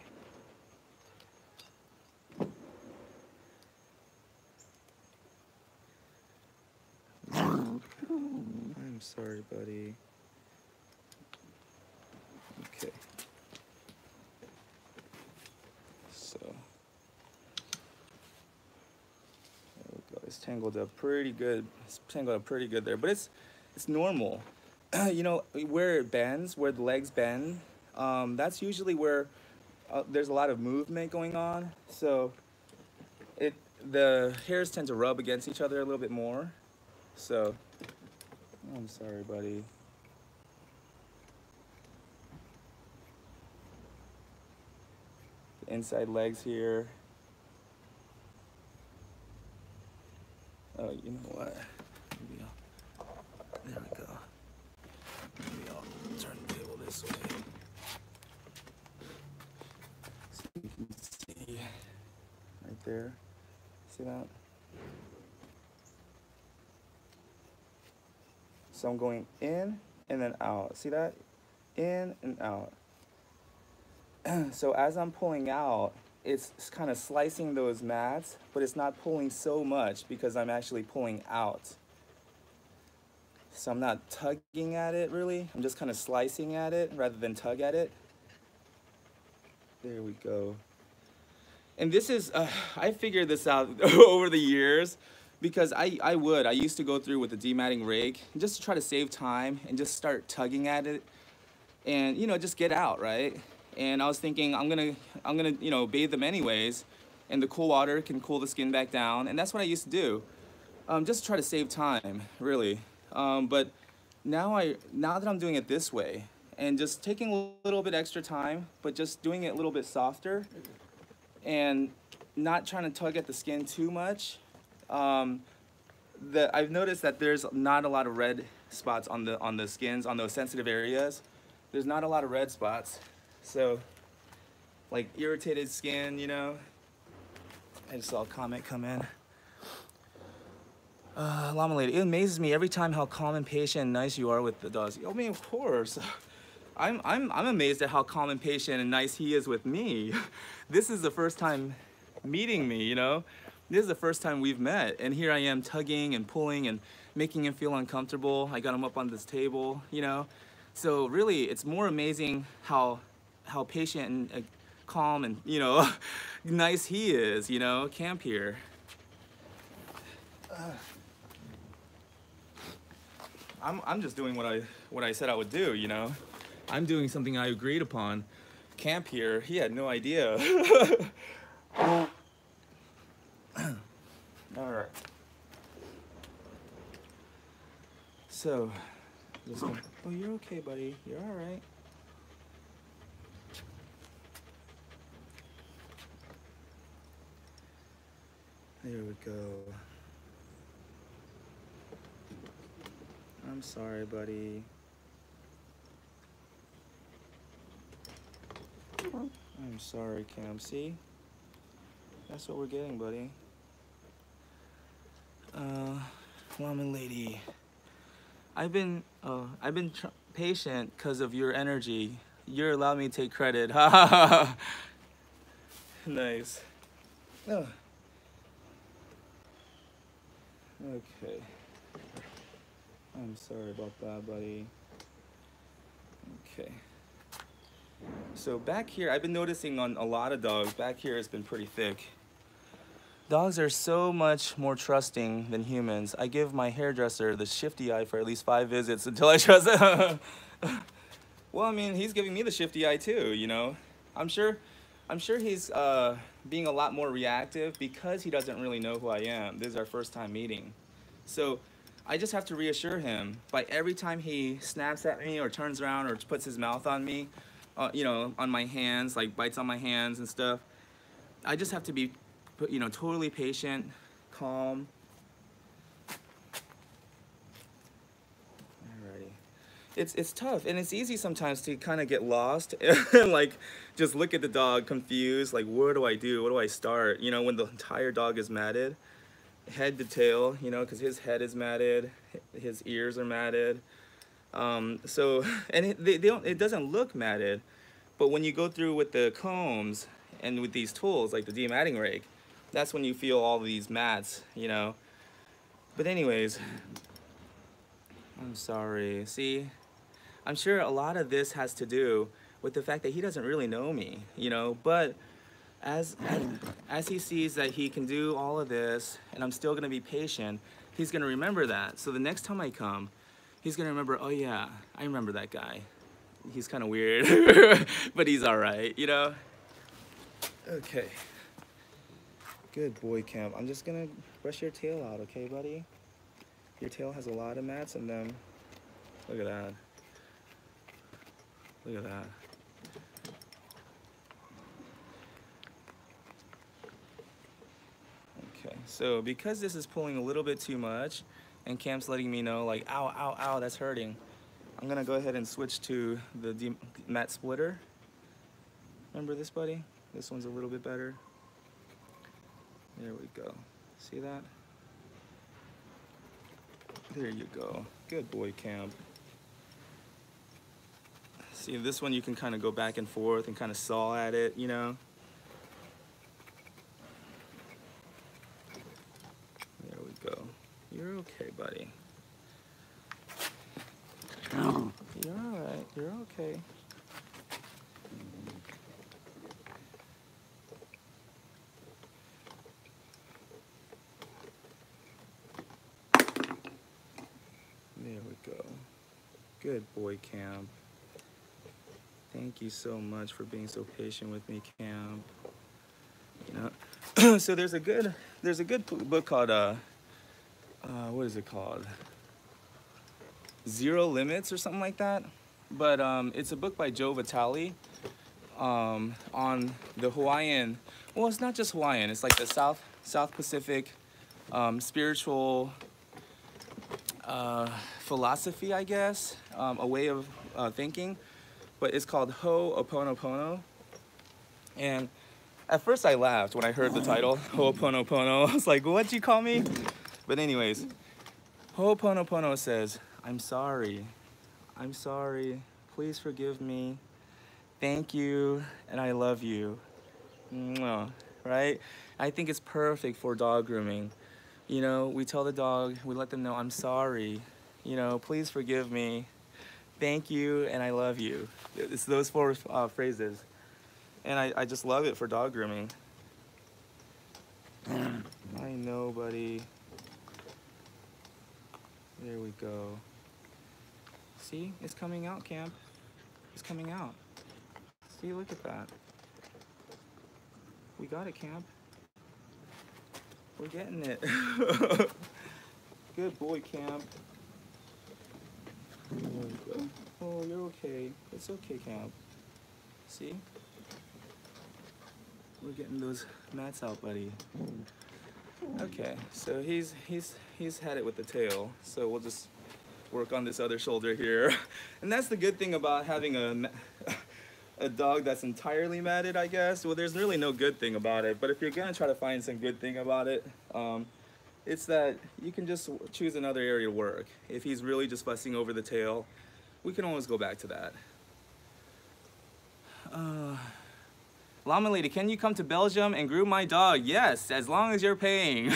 I'm sorry, buddy. Okay. So there we go. It's tangled up pretty good. It's tangled up pretty good there, but it's normal. You know, where it bends, where the legs bend, that's usually where there's a lot of movement going on. So the hairs tend to rub against each other a little bit more. So, oh, I'm sorry, buddy. The inside legs here. Oh, you know what? Maybe there we go. Maybe I'll turn the table this way. So you can see right there. See that? So I'm going in and then out. See that? In and out. So as I'm pulling out, it's kind of slicing those mats, but it's not pulling so much because I'm actually pulling out. So I'm not tugging at it really. I'm just kind of slicing at it rather than tug at it. There we go. And this is, I figured this out over the years, because I used to go through with the dematting rake just to try to save time and just start tugging at it and, you know, just get out, right? And I was thinking, I'm gonna, you know, bathe them anyways, and the cool water can cool the skin back down, and that's what I used to do, just to try to save time, really. But now that I'm doing it this way, and just taking a little bit extra time, but just doing it a little bit softer, and not trying to tug at the skin too much, I've noticed that there's not a lot of red spots on the skins, on those sensitive areas. There's not a lot of red spots. So, like irritated skin, you know. I just saw a comment come in. Llama Lady, it amazes me every time how calm and patient and nice you are with the dogs. I mean, of course. I'm amazed at how calm and patient and nice he is with me. This is the first time meeting me, you know? This is the first time we've met, and here I am tugging and pulling and making him feel uncomfortable. I got him up on this table, you know? So really, it's more amazing how patient and calm and, you know, nice he is, you know, Camp here. I'm just doing what I said I would do, you know? I'm doing something I agreed upon. Camp here, he had no idea. All right. So, oh, you're okay, buddy. You're all right. There we go. I'm sorry, buddy. I'm sorry, Cam. See? That's what we're getting, buddy. Woman lady. I've been patient because of your energy. You're allowed me to take credit. Ha ha ha. Nice. Oh. Okay. I'm sorry about that, buddy. Okay. So back here, I've been noticing on a lot of dogs, back here it's been pretty thick. Dogs are so much more trusting than humans. I give my hairdresser the shifty eye for at least 5 visits until I trust him. Well, I mean, he's giving me the shifty eye too, you know? I'm sure he's being a lot more reactive because he doesn't really know who I am. This is our first time meeting. So I just have to reassure him by every time he snaps at me or turns around or puts his mouth on me, you know, on my hands, like bites on my hands and stuff. I just have to be, you know, totally patient, calm. Alrighty. It's tough, and it's easy sometimes to kind of get lost and like just look at the dog confused, like where do I do? Where do I start? You know, when the entire dog is matted, head to tail, you know, because his head is matted, his ears are matted. So, and it doesn't look matted, but when you go through with the combs and with these tools like the dematting rake, that's when you feel all these mats, you know. But anyways, I'm sorry. See, I'm sure a lot of this has to do with the fact that he doesn't really know me, you know, but as he sees that he can do all of this and I'm still gonna be patient, he's gonna remember that. So the next time I come, he's gonna remember, oh yeah, I remember that guy. He's kind of weird, but he's all right, you know? Okay. Good boy, Camp. I'm just gonna brush your tail out, okay, buddy? Your tail has a lot of mats in them. Look at that. Look at that. Okay, so because this is pulling a little bit too much, and Camp's letting me know, like, ow, ow, ow, that's hurting, I'm gonna go ahead and switch to the mat splitter. Remember this, buddy? This one's a little bit better. There we go. See that? There you go. Good boy, Camp. See, this one you can kind of go back and forth and kind of saw at it, you know? There we go. You're okay, buddy. You're all right. You're okay. There we go. Good boy, Camp. Thank you so much for being so patient with me, Camp. You know, so there's a good book called what is it called? Zero Limits or something like that. But it's a book by Joe Vitale on the Hawaiian. Well, it's not just Hawaiian. It's like the South Pacific spiritual philosophy, I guess, a way of thinking. But it's called Ho'oponopono. And at first I laughed when I heard the title, Ho'oponopono. I was like, what'd you call me? But anyways, Ho'oponopono says, I'm sorry. I'm sorry. Please forgive me. Thank you, and I love you. Mwah. Right? I think it's perfect for dog grooming. You know, we tell the dog, we let them know, I'm sorry. You know, please forgive me. Thank you, and I love you. It's those four phrases. And I just love it for dog grooming. I know, buddy. There we go. See, it's coming out, Camp. It's coming out. See, look at that. We got it, Camp. We're getting it. Good boy, Camp. There we go. Oh, you're okay. It's okay, Camp. See? We're getting those mats out, buddy. Okay, so he's had it with the tail, so we'll just work on this other shoulder here. And that's the good thing about having a dog that's entirely matted, I guess. Well, there's really no good thing about it, but if you're gonna try to find some good thing about it, it's that you can just choose another area to work. If he's really just fussing over the tail, we can always go back to that. Llama Lady, can you come to Belgium and groom my dog? Yes, as long as you're paying.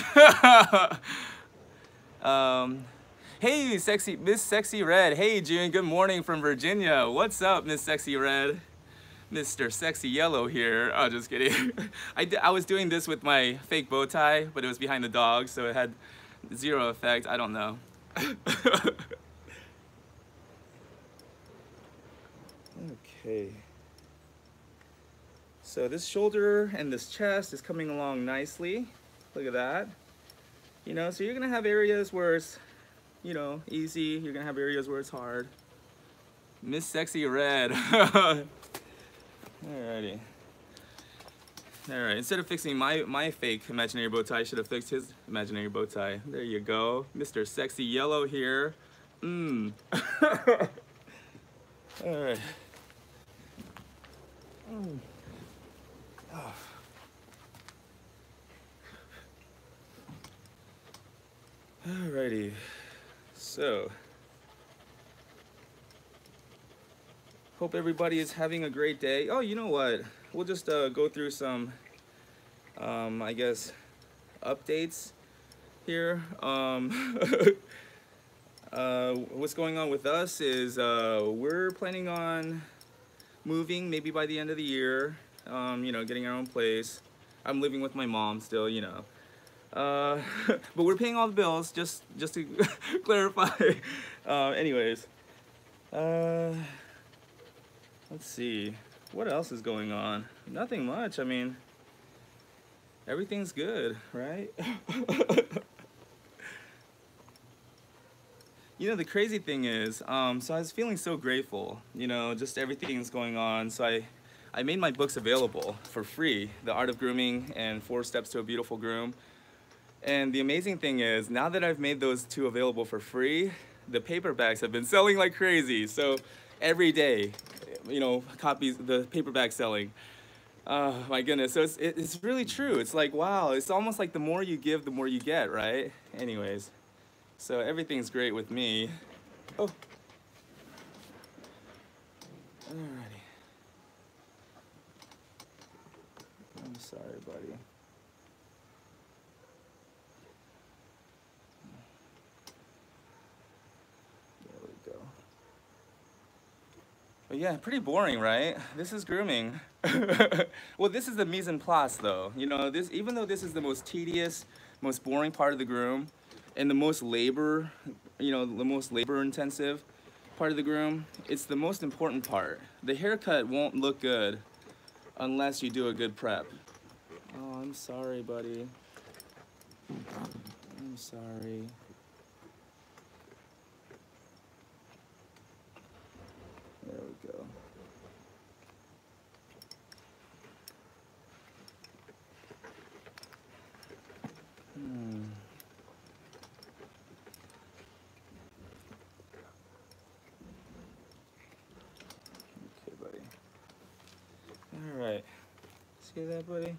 Hey, Miss Sexy Red. Hey, June, good morning from Virginia. What's up, Miss Sexy Red? Mr. Sexy Yellow here. Oh, just kidding. I was doing this with my fake bow tie, but it was behind the dog, so it had zero effect. I don't know. Okay. So this shoulder and this chest is coming along nicely. Look at that. You know, so you're gonna have areas where it's, you know, easy. You're gonna have areas where it's hard. Miss Sexy Red. Alrighty. Alright, instead of fixing my fake imaginary bow tie, I should have fixed his imaginary bow tie. There you go. Mr. Sexy Yellow here. Alright. Oh. Alrighty, so hope everybody is having a great day. Oh, you know what? We'll just go through some, I guess, updates here. What's going on with us is we're planning on moving maybe by the end of the year. You know, getting our own place. I'm living with my mom still, you know. But we're paying all the bills, just to clarify. Anyways, let's see. What else is going on? Nothing much. I mean, everything's good, right? You know, the crazy thing is, so I was feeling so grateful, you know, just everything's going on. So I made my books available for free, The Art of Grooming and 4 Steps to a Beautiful Groom. And the amazing thing is, now that I've made those 2 available for free, the paperbacks have been selling like crazy. So every day, you know, copies, the paperback selling. Oh my goodness, so it's really true. It's like, wow, it's almost like the more you give, the more you get, right? Anyways, so everything's great with me. Oh. Alrighty. I'm sorry, buddy. There we go. But yeah, pretty boring, right? This is grooming. Well, this is the mise en place, though. You know, this, even though this is the most tedious, most boring part of the groom, and the most labor, you know, the most labor-intensive part of the groom, it's the most important part. The haircut won't look good unless you do a good prep. Oh, I'm sorry, buddy. I'm sorry. There we go. Okay, buddy. All right. See that, buddy?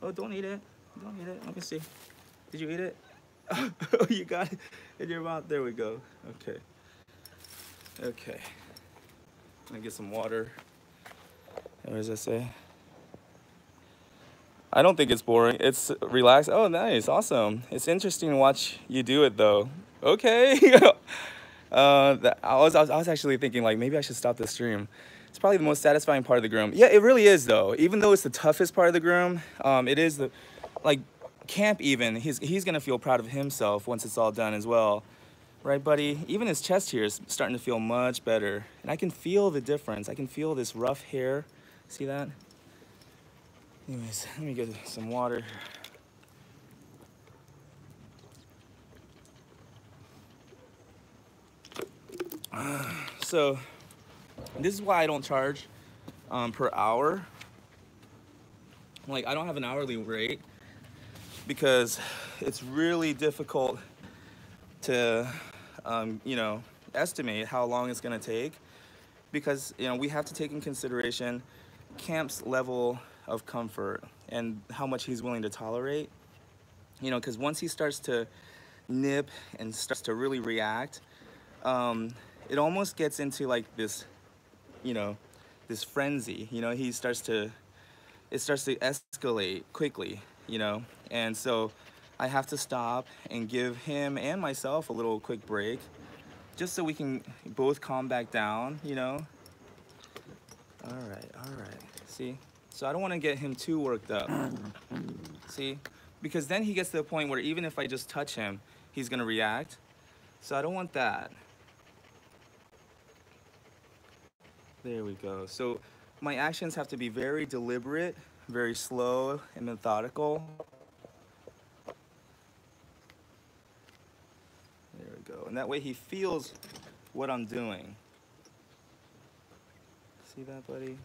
Oh, don't eat it. Don't eat it. Let me see. Did you eat it? Oh, you got it in your mouth. There we go. Okay. Okay. I'm gonna get some water. What does that say? I don't think it's boring. It's relaxed. Oh, nice, awesome. It's interesting to watch you do it though. Okay. I was actually thinking like maybe I should stop the stream. It's probably the most satisfying part of the groom. Yeah, it really is though. Even though it's the toughest part of the groom, it is the, like, camp even. He's gonna feel proud of himself once it's all done as well, right, buddy? Even his chest here is starting to feel much better, and I can feel the difference. I can feel this rough hair. See that? Anyways, let me get some water. So this is why I don't charge per hour. Like, I don't have an hourly rate because it's really difficult to you know, estimate how long it's gonna take, because you know we have to take in consideration camp's level of comfort and how much he's willing to tolerate. You know, because once he starts to nip and starts to really react, it almost gets into like this, you know, this frenzy. You know, it starts to escalate quickly, you know, and so I have to stop and give him and myself a little quick break, just so we can both calm back down, you know. All right. See, so I don't want to get him too worked up. See, because then he gets to the point where even if I just touch him, he's gonna react. So I don't want that. There we go. So my actions have to be very deliberate, very slow and methodical. There we go. And that way he feels what I'm doing. See that, buddy?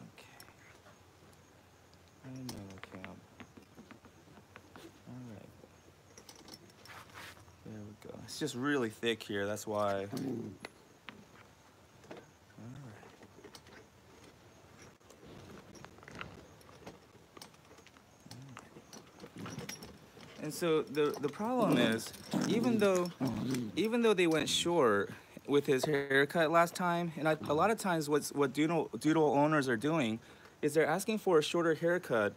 Okay. I know, Cam. All right. There we go. It's just really thick here, that's why. And so the problem is, even though they went short with his haircut last time, and a lot of times what doodle owners are doing is they're asking for a shorter haircut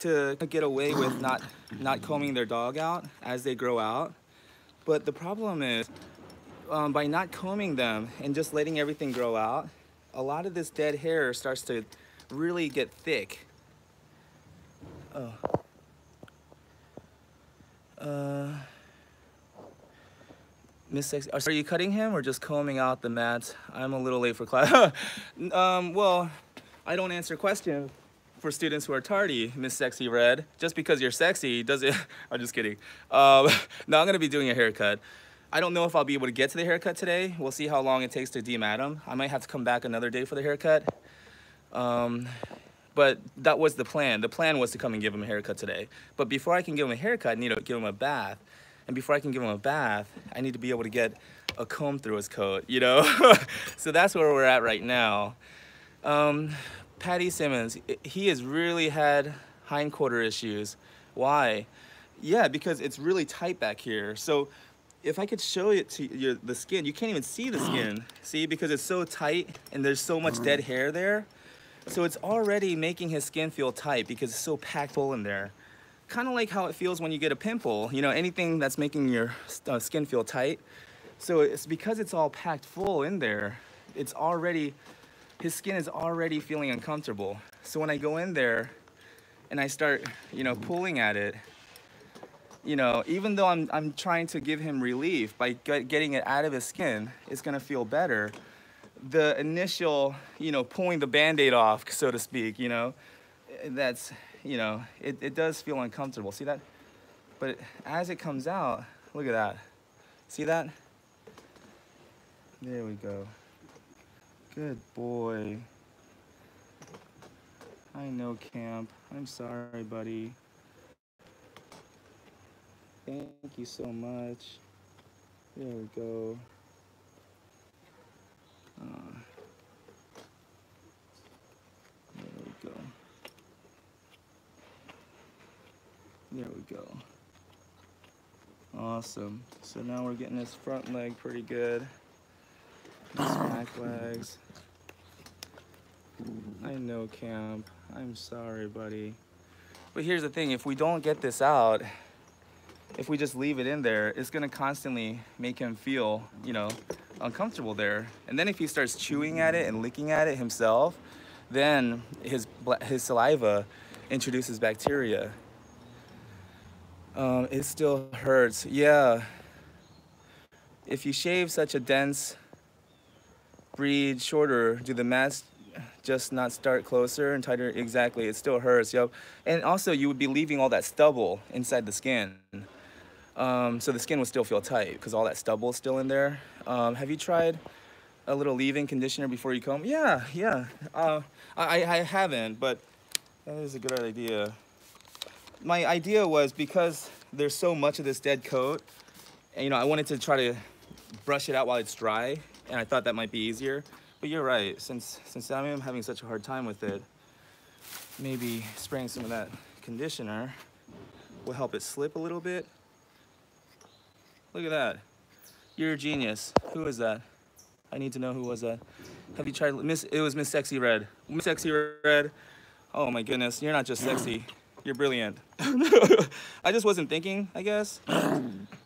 to get away with not combing their dog out as they grow out. But the problem is, by not combing them and just letting everything grow out, a lot of this dead hair starts to really get thick. Oh. Miss Sexy, are you cutting him or just combing out the mats? I'm a little late for class. Well, I don't answer questions for students who are tardy, Miss Sexy Red. Just because you're sexy doesn't, I'm just kidding. No, I'm gonna be doing a haircut. I don't know if I'll be able to get to the haircut today. We'll see how long it takes to demat him. I might have to come back another day for the haircut. But that was the plan. The plan was to come and give him a haircut today. But before I can give him a haircut, I need to give him a bath. And before I can give him a bath, I need to be able to get a comb through his coat, you know? So that's where we're at right now. Patty Simmons, he has really had hindquarter issues. Why? Yeah, because it's really tight back here. So if I could show it to you, the skin, you can't even see the skin, see? Because it's so tight and there's so much dead hair there. So it's already making his skin feel tight because it's so packed full in there. Kind of like how it feels when you get a pimple, you know, anything that's making your skin feel tight. So it's because it's all packed full in there, it's already, his skin is already feeling uncomfortable. So when I go in there and I start, you know, pulling at it, you know, even though I'm trying to give him relief by getting it out of his skin, it's gonna feel better. The initial, you know, pulling the Band-Aid off, so to speak, you know, that's, you know, it does feel uncomfortable. See that? But as it comes out, look at that. See that? There we go. Good boy. I know, Camp. I'm sorry, buddy. Thank you so much. There we go. There we go. There we go. Awesome. So now we're getting his front leg pretty good. Smack legs. I know, Camp. I'm sorry, buddy. But here's the thing, if we don't get this out, if we just leave it in there, it's gonna constantly make him feel, you know, uncomfortable there. And then if he starts chewing at it and licking at it himself, then his saliva introduces bacteria. It still hurts. Yeah. If you shave such a dense breed shorter, do the mats just not start closer and tighter? Exactly, it still hurts. Yep. And also you would be leaving all that stubble inside the skin. So the skin would still feel tight because all that stubble is still in there. Have you tried a little leave-in conditioner before you comb? Yeah. I haven't, but that is a good idea. My idea was because there's so much of this dead coat, and you know, I wanted to try to brush it out while it's dry, and I thought that might be easier. But you're right, since I'm having such a hard time with it, maybe spraying some of that conditioner will help it slip a little bit. Look at that. You're a genius. Who is that? I need to know who was that. Have you tried it was Miss Sexy Red. Miss Sexy Red. Oh my goodness, you're not just sexy. You're brilliant. I just wasn't thinking, I guess.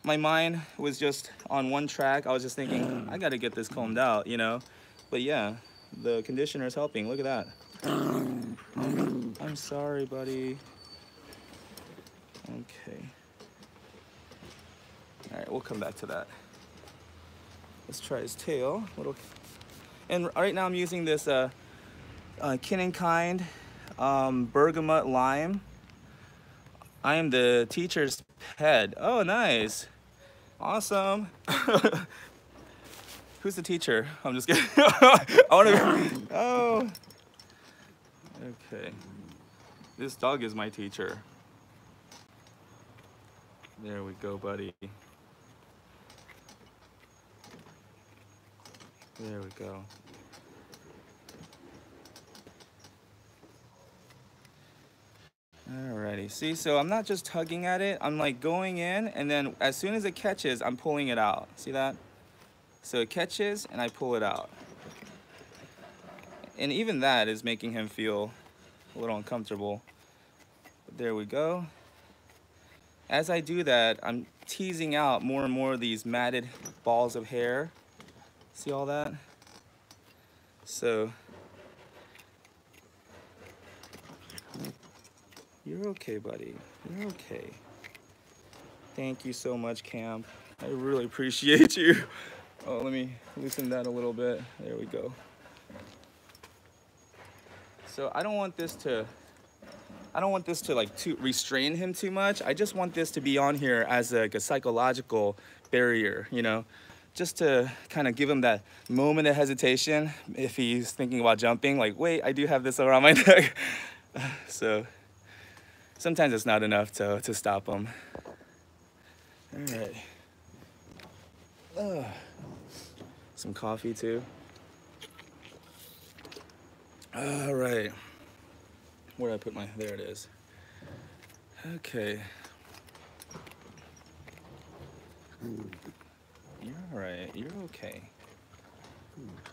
My mind was just on one track. I was just thinking, I gotta get this combed out, you know? But yeah, the conditioner is helping. Look at that. I'm sorry, buddy. Okay. All right, we'll come back to that. Let's try his tail. And right now I'm using this Kin and Kind bergamot lime. I am the teacher's pet. Oh, nice. Awesome. Who's the teacher? I'm just kidding. I want to. Oh. Okay. This dog is my teacher. There we go, buddy. There we go. Alrighty, see, so I'm not just tugging at it, I'm like going in, and then as soon as it catches, I'm pulling it out. See that? So it catches, and I pull it out. And even that is making him feel a little uncomfortable. But there we go. As I do that, I'm teasing out more and more of these matted balls of hair. See all that? So, you're okay, buddy. You're okay. Thank you so much, Camp. I really appreciate you. Oh, let me loosen that a little bit. There we go. So I don't want this to like to restrain him too much. I just want this to be on here as like a psychological barrier, you know, just to kind of give him that moment of hesitation if he's thinking about jumping, like, wait, I do have this around my neck. So sometimes it's not enough to stop him. All right. Some coffee too. All right. Where did I put my, there it is. Okay. You're all right, you're okay.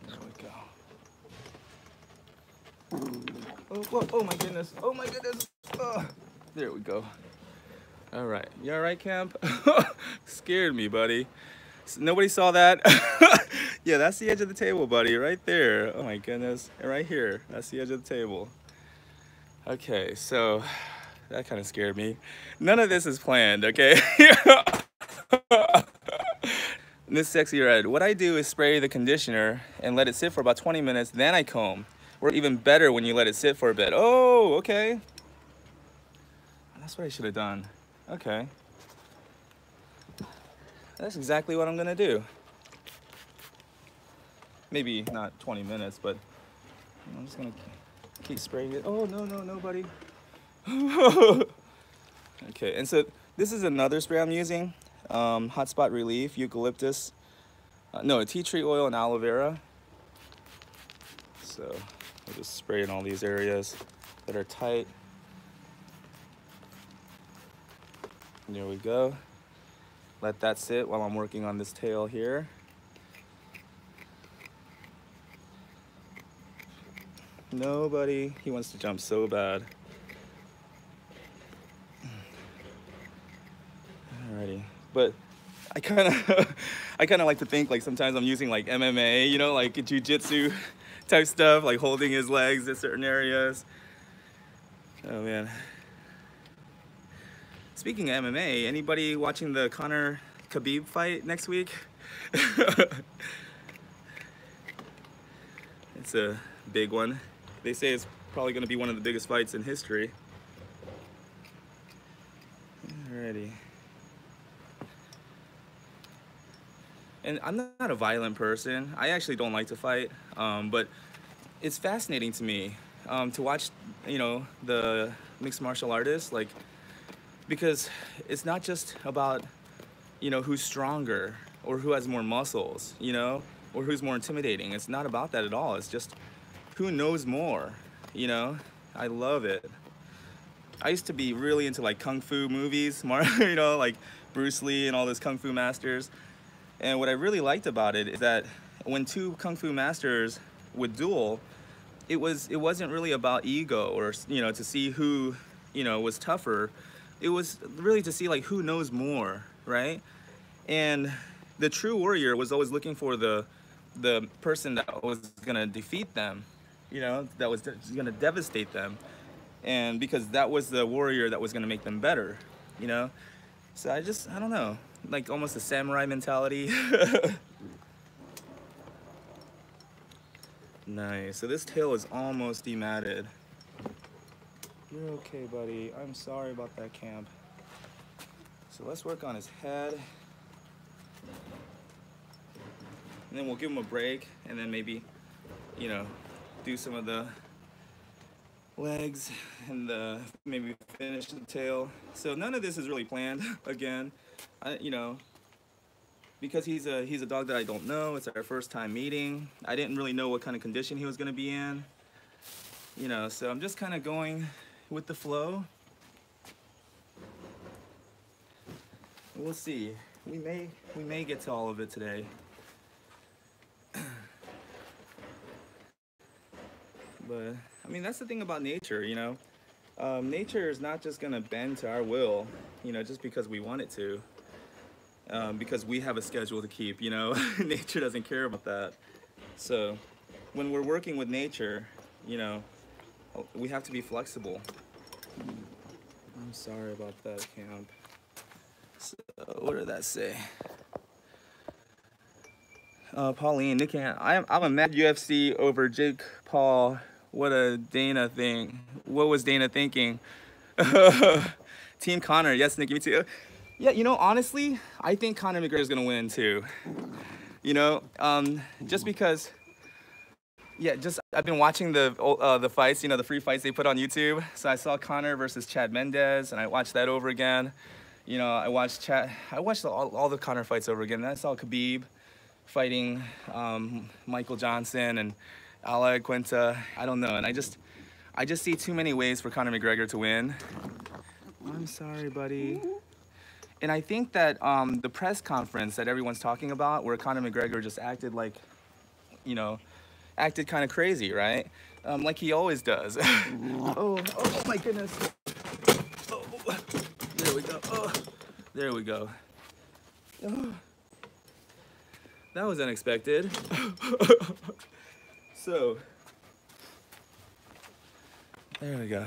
There we go. Oh my goodness, oh my goodness. Oh. There we go. All right, you all right, Camp? Scared me, buddy. Nobody saw that? Yeah, that's the edge of the table, buddy, right there. Oh my goodness, and right here, that's the edge of the table. Okay, so that kind of scared me. None of this is planned, okay? Miss Sexy Red, what I do is spray the conditioner and let it sit for about 20 minutes, then I comb. Or even better when you let it sit for a bit. Oh, okay. That's what I should have done. Okay. That's exactly what I'm gonna do. Maybe not 20 minutes, but I'm just gonna keep spraying it. Oh, no, buddy. Okay, and so this is another spray I'm using. Hot Spot Relief, eucalyptus. No, tea tree oil and aloe vera. So I'll just spray in all these areas that are tight. And there we go. Let that sit while I'm working on this tail here. Nobody. He wants to jump so bad. Alrighty, but I kind of, I kind of like to think like sometimes I'm using like MMA, you know, like jiu-jitsu type stuff, like holding his legs in certain areas. Oh man. Speaking of MMA, anybody watching the Conor Khabib fight next week? It's a big one. They say it's probably going to be one of the biggest fights in history. Alrighty. And I'm not a violent person. I actually don't like to fight, but it's fascinating to me to watch, you know, the mixed martial artists, like, because it's not just about, you know, who's stronger or who has more muscles, you know, or who's more intimidating. It's not about that at all. It's just who knows more, you know. I love it. I used to be really into like kung fu movies, you know, like Bruce Lee and all those kung fu masters. And what I really liked about it is that when two kung fu masters would duel, it wasn't really about ego or, you know, to see who, you know, was tougher. It was really to see like who knows more, right? And the true warrior was always looking for the person that was gonna defeat them, you know, that was gonna devastate them. And because that was the warrior that was gonna make them better, you know? So I don't know, like almost a samurai mentality. Nice, so this tail is almost dematted. You're okay, buddy. I'm sorry about that, Camp. So let's work on his head. And then we'll give him a break and then maybe, you know, do some of the legs and maybe finish the tail. So none of this is really planned. Again, you know, because he's a dog that I don't know. It's our first time meeting. I didn't really know what kind of condition he was going to be in. You know, so I'm just kind of going with the flow. We'll see. We may get to all of it today. But I mean, that's the thing about nature, you know. Nature is not just gonna bend to our will, you know, just because we want it to. Because we have a schedule to keep, you know. Nature doesn't care about that. So when we're working with nature, you know, we have to be flexible. I'm sorry about that, Camp. So what did that say? Pauline, Nick, I'm a mad UFC over Jake Paul. What a Dana thing. What was Dana thinking? Team Conor, yes, Nicky, me too. Yeah, you know, honestly, I think Conor McGregor's gonna win too. You know, just because. Yeah, I've been watching the fights, you know, the free fights they put on YouTube. So I saw Conor versus Chad Mendes, and I watched that over again. You know, I watched all the Conor fights over again. And I saw Khabib fighting Michael Johnson and Alec Quinta. I don't know, and I just see too many ways for Conor McGregor to win. I'm sorry, buddy. And I think that the press conference that everyone's talking about, where Conor McGregor just acted like, you know, acted kind of crazy, right? Like he always does. Oh my goodness. Oh, there we go. Oh, there we go. Oh, that was unexpected. So, there we go.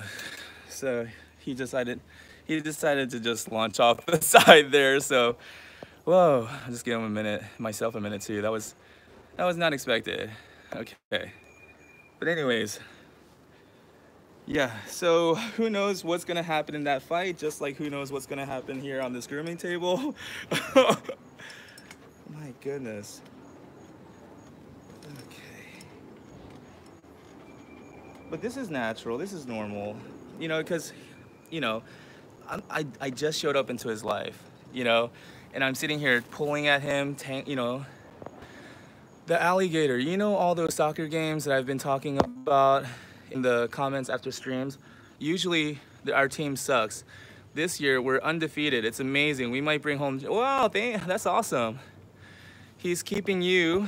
So he decided to just launch off the side there. So, whoa! I'll just give him myself a minute too. That was not expected. Okay, but anyways, yeah. So who knows what's gonna happen in that fight? Just like who knows what's gonna happen here on this grooming table. My goodness. Okay. But this is natural. This is normal. You know, because, you know, I just showed up into his life. You know, and I'm sitting here pulling at him. You know. The alligator, you know, all those soccer games that I've been talking about in the comments after streams, usually our team sucks. This year, we're undefeated. It's amazing. We might bring home, wow, that's awesome. He's keeping you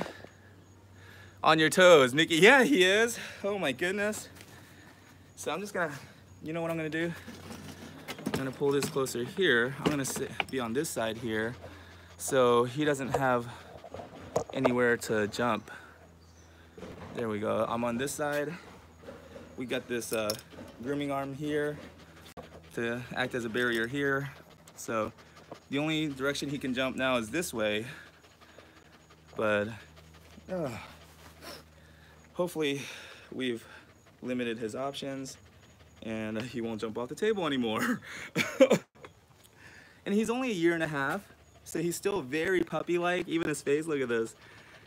On your toes, Nikki. Yeah, he is. Oh my goodness. So I'm just gonna, you know what I'm gonna do? I'm gonna pull this closer here. I'm gonna be on this side here so he doesn't have anywhere to jump. There we go. I'm on this side. We got this grooming arm here to act as a barrier here. So the only direction he can jump now is this way, but hopefully we've limited his options and he won't jump off the table anymore. And he's only 1.5 years, so he's still very puppy-like. Even his face, look at this.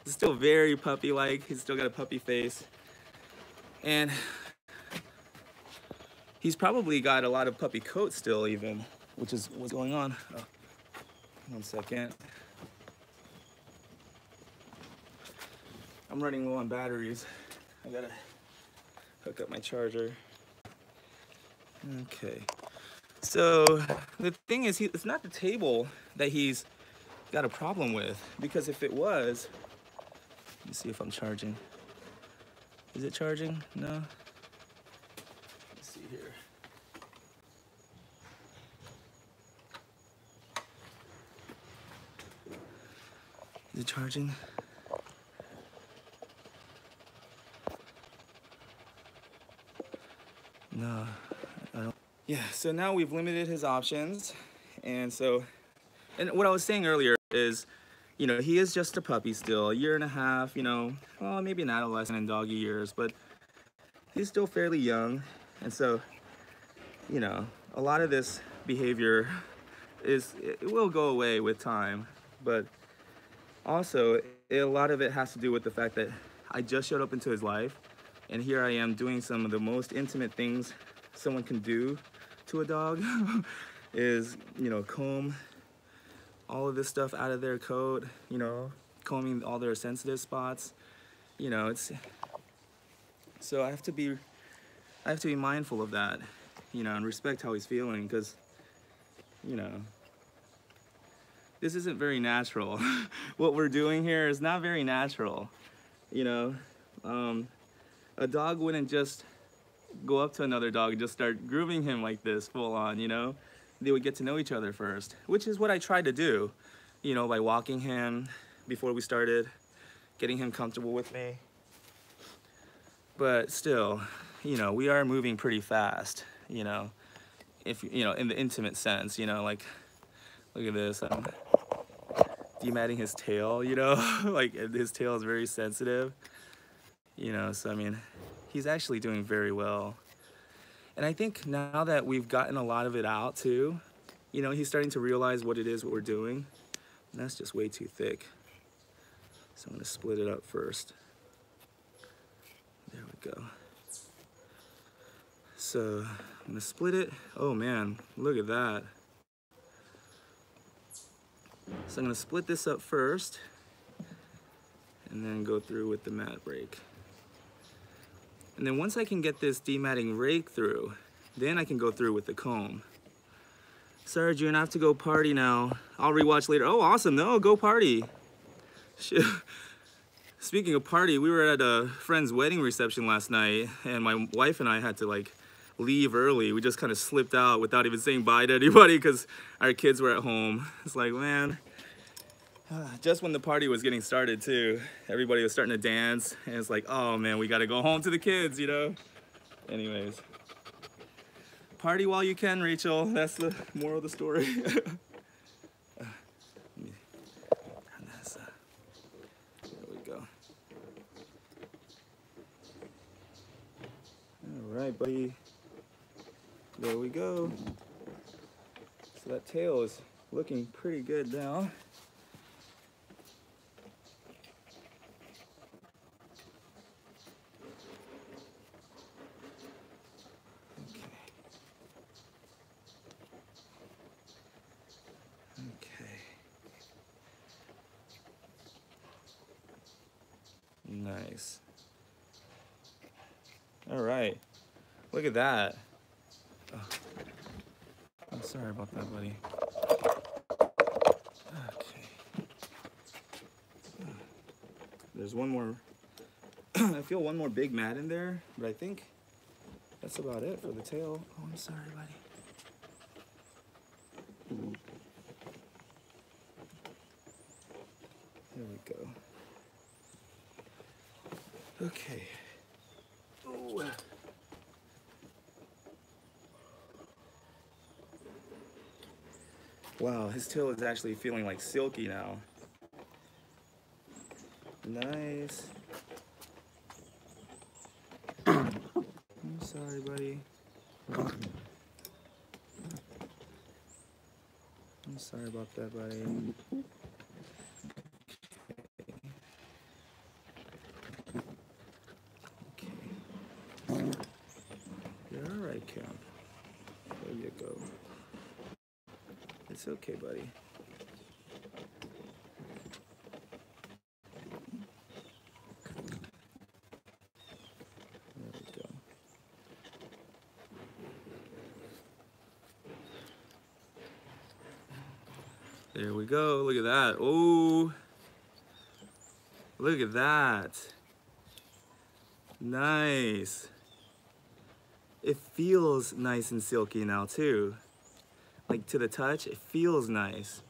He's still very puppy-like. He's still got a puppy face. And he's probably got a lot of puppy coat still even, which is what's going on. Oh, 1 second. I'm running low on batteries. I gotta hook up my charger. Okay. So the thing is, it's not the table that he's got a problem with, because if it was, let me see if I'm charging. Is it charging? No? Let's see here. Is it charging? No, I don't. Yeah, so now we've limited his options. And so, and what I was saying earlier is, you know, he is just a puppy still, 1.5 years, you know, well, maybe an adolescent in doggy years, but he's still fairly young. And so, you know, a lot of this behavior it will go away with time, but also a lot of it has to do with the fact that I just showed up into his life, and here I am doing some of the most intimate things someone can do to a dog is, you know, comb all of this stuff out of their coat, you know, combing all their sensitive spots. You know, it's, so I have to be mindful of that, you know, and respect how he's feeling, because, you know, this isn't very natural. What we're doing here is not very natural, you know. A dog wouldn't just go up to another dog and just start grooming him like this full on, you know. They would get to know each other first, which is what I tried to do, you know, by walking him before we started, getting him comfortable with me. But still, you know, we are moving pretty fast, you know, if, you know, in the intimate sense, you know, like, look at this, I'm dematting his tail, you know, like his tail is very sensitive, you know, so I mean, he's actually doing very well. And I think now that we've gotten a lot of it out too, you know, he's starting to realize what it is, what we're doing. And that's just way too thick. So I'm gonna split it up first. There we go. So I'm gonna split it. Oh man, look at that. So I'm gonna split this up first and then go through with the mat rake. And then once I can get this dematting rake through, then I can go through with the comb. Sarge, you're gonna have to go party now. I'll rewatch later. Oh, awesome, no, go party. Speaking of party, we were at a friend's wedding reception last night, and my wife and I had to like leave early. We just kind of slipped out without even saying bye to anybody because our kids were at home. It's like, man, just when the party was getting started too, everybody was starting to dance, and it's like, oh man, we gotta go home to the kids, you know? Anyways, party while you can, Rachel. That's the moral of the story. There we go. All right, buddy. There we go. So that tail is looking pretty good now. Nice. All right. Look at that. Oh. I'm sorry about that, buddy. Okay. There's one more I feel one more big mat in there, but I think that's about it for the tail. Oh, I'm sorry, buddy. There we go. Okay. Ooh. Wow, his tail is actually feeling like silky now. Nice. I'm sorry, buddy. I'm sorry about that, buddy. Okay. You're all right, Cam. There you go. It's okay, buddy. There we go. There we go. Look at that. Oh, look at that. Nice. It feels nice and silky now too. Like to the touch, it feels nice.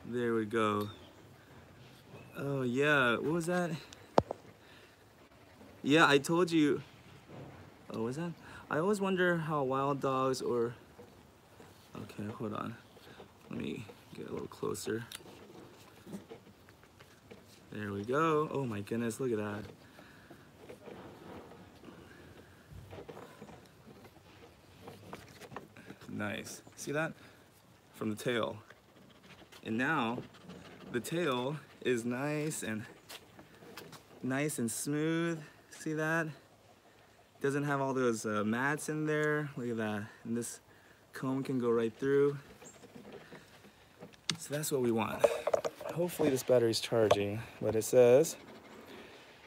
There we go. Oh yeah, what was that? Yeah, I told you. Oh, what was that? I always wonder how wild dogs or... Okay, hold on. Let me get a little closer. There we go. Oh my goodness, look at that. Nice. See that? From the tail. And now the tail is nice and smooth. See that? Doesn't have all those mats in there. Look at that. And this comb can go right through. So that's what we want. Hopefully this battery's charging, but it says,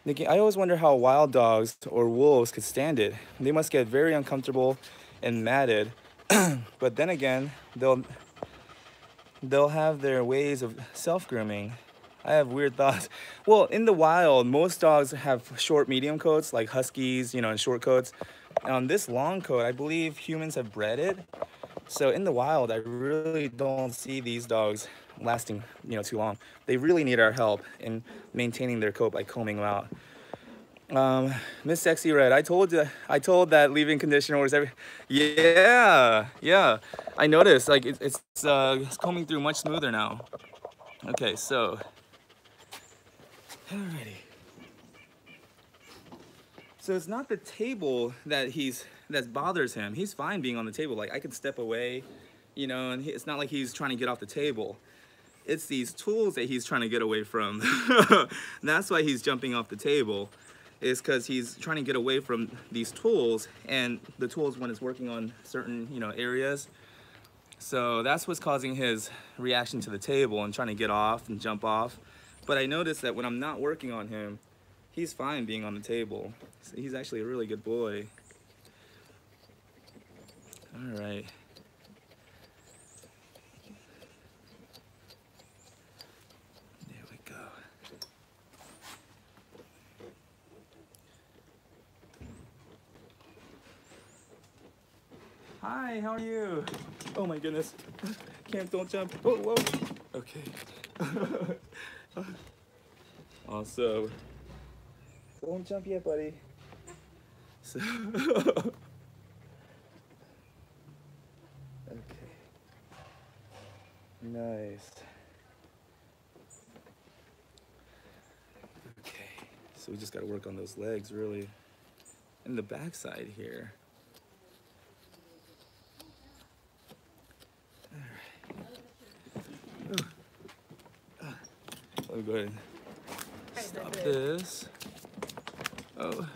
Nikki, I always wonder how wild dogs or wolves could stand it. They must get very uncomfortable and matted. But then again, they'll have their ways of self-grooming. I have weird thoughts. Well, in the wild, most dogs have short, medium coats, like huskies, you know, and short coats. And on this long coat, I believe humans have bred it. So in the wild, I really don't see these dogs lasting, you know, too long. They really need our help in maintaining their coat by combing them out. Miss Sexy Red, I told that leave-in conditioner was yeah. I noticed, like, it's combing through much smoother now. Okay, so, alrighty. So it's not the table that bothers him. He's fine being on the table. Like, I can step away, you know, and it's not like he's trying to get off the table. It's these tools that he's trying to get away from. That's why he's jumping off the table. Is because he's trying to get away from these tools, and the tools when it's working on certain, you know, areas. So that's what's causing his reaction to the table and trying to get off and jump off. But I noticed that when I'm not working on him, he's fine being on the table. So he's actually a really good boy. All right. There we go. Hi, how are you? Oh my goodness. Cam, don't jump. Whoa, whoa. Okay. Awesome. Don't jump yet, buddy. So okay. Nice. Okay. So we just got to work on those legs, really. And the backside here. Let me go ahead and stop this. Oh.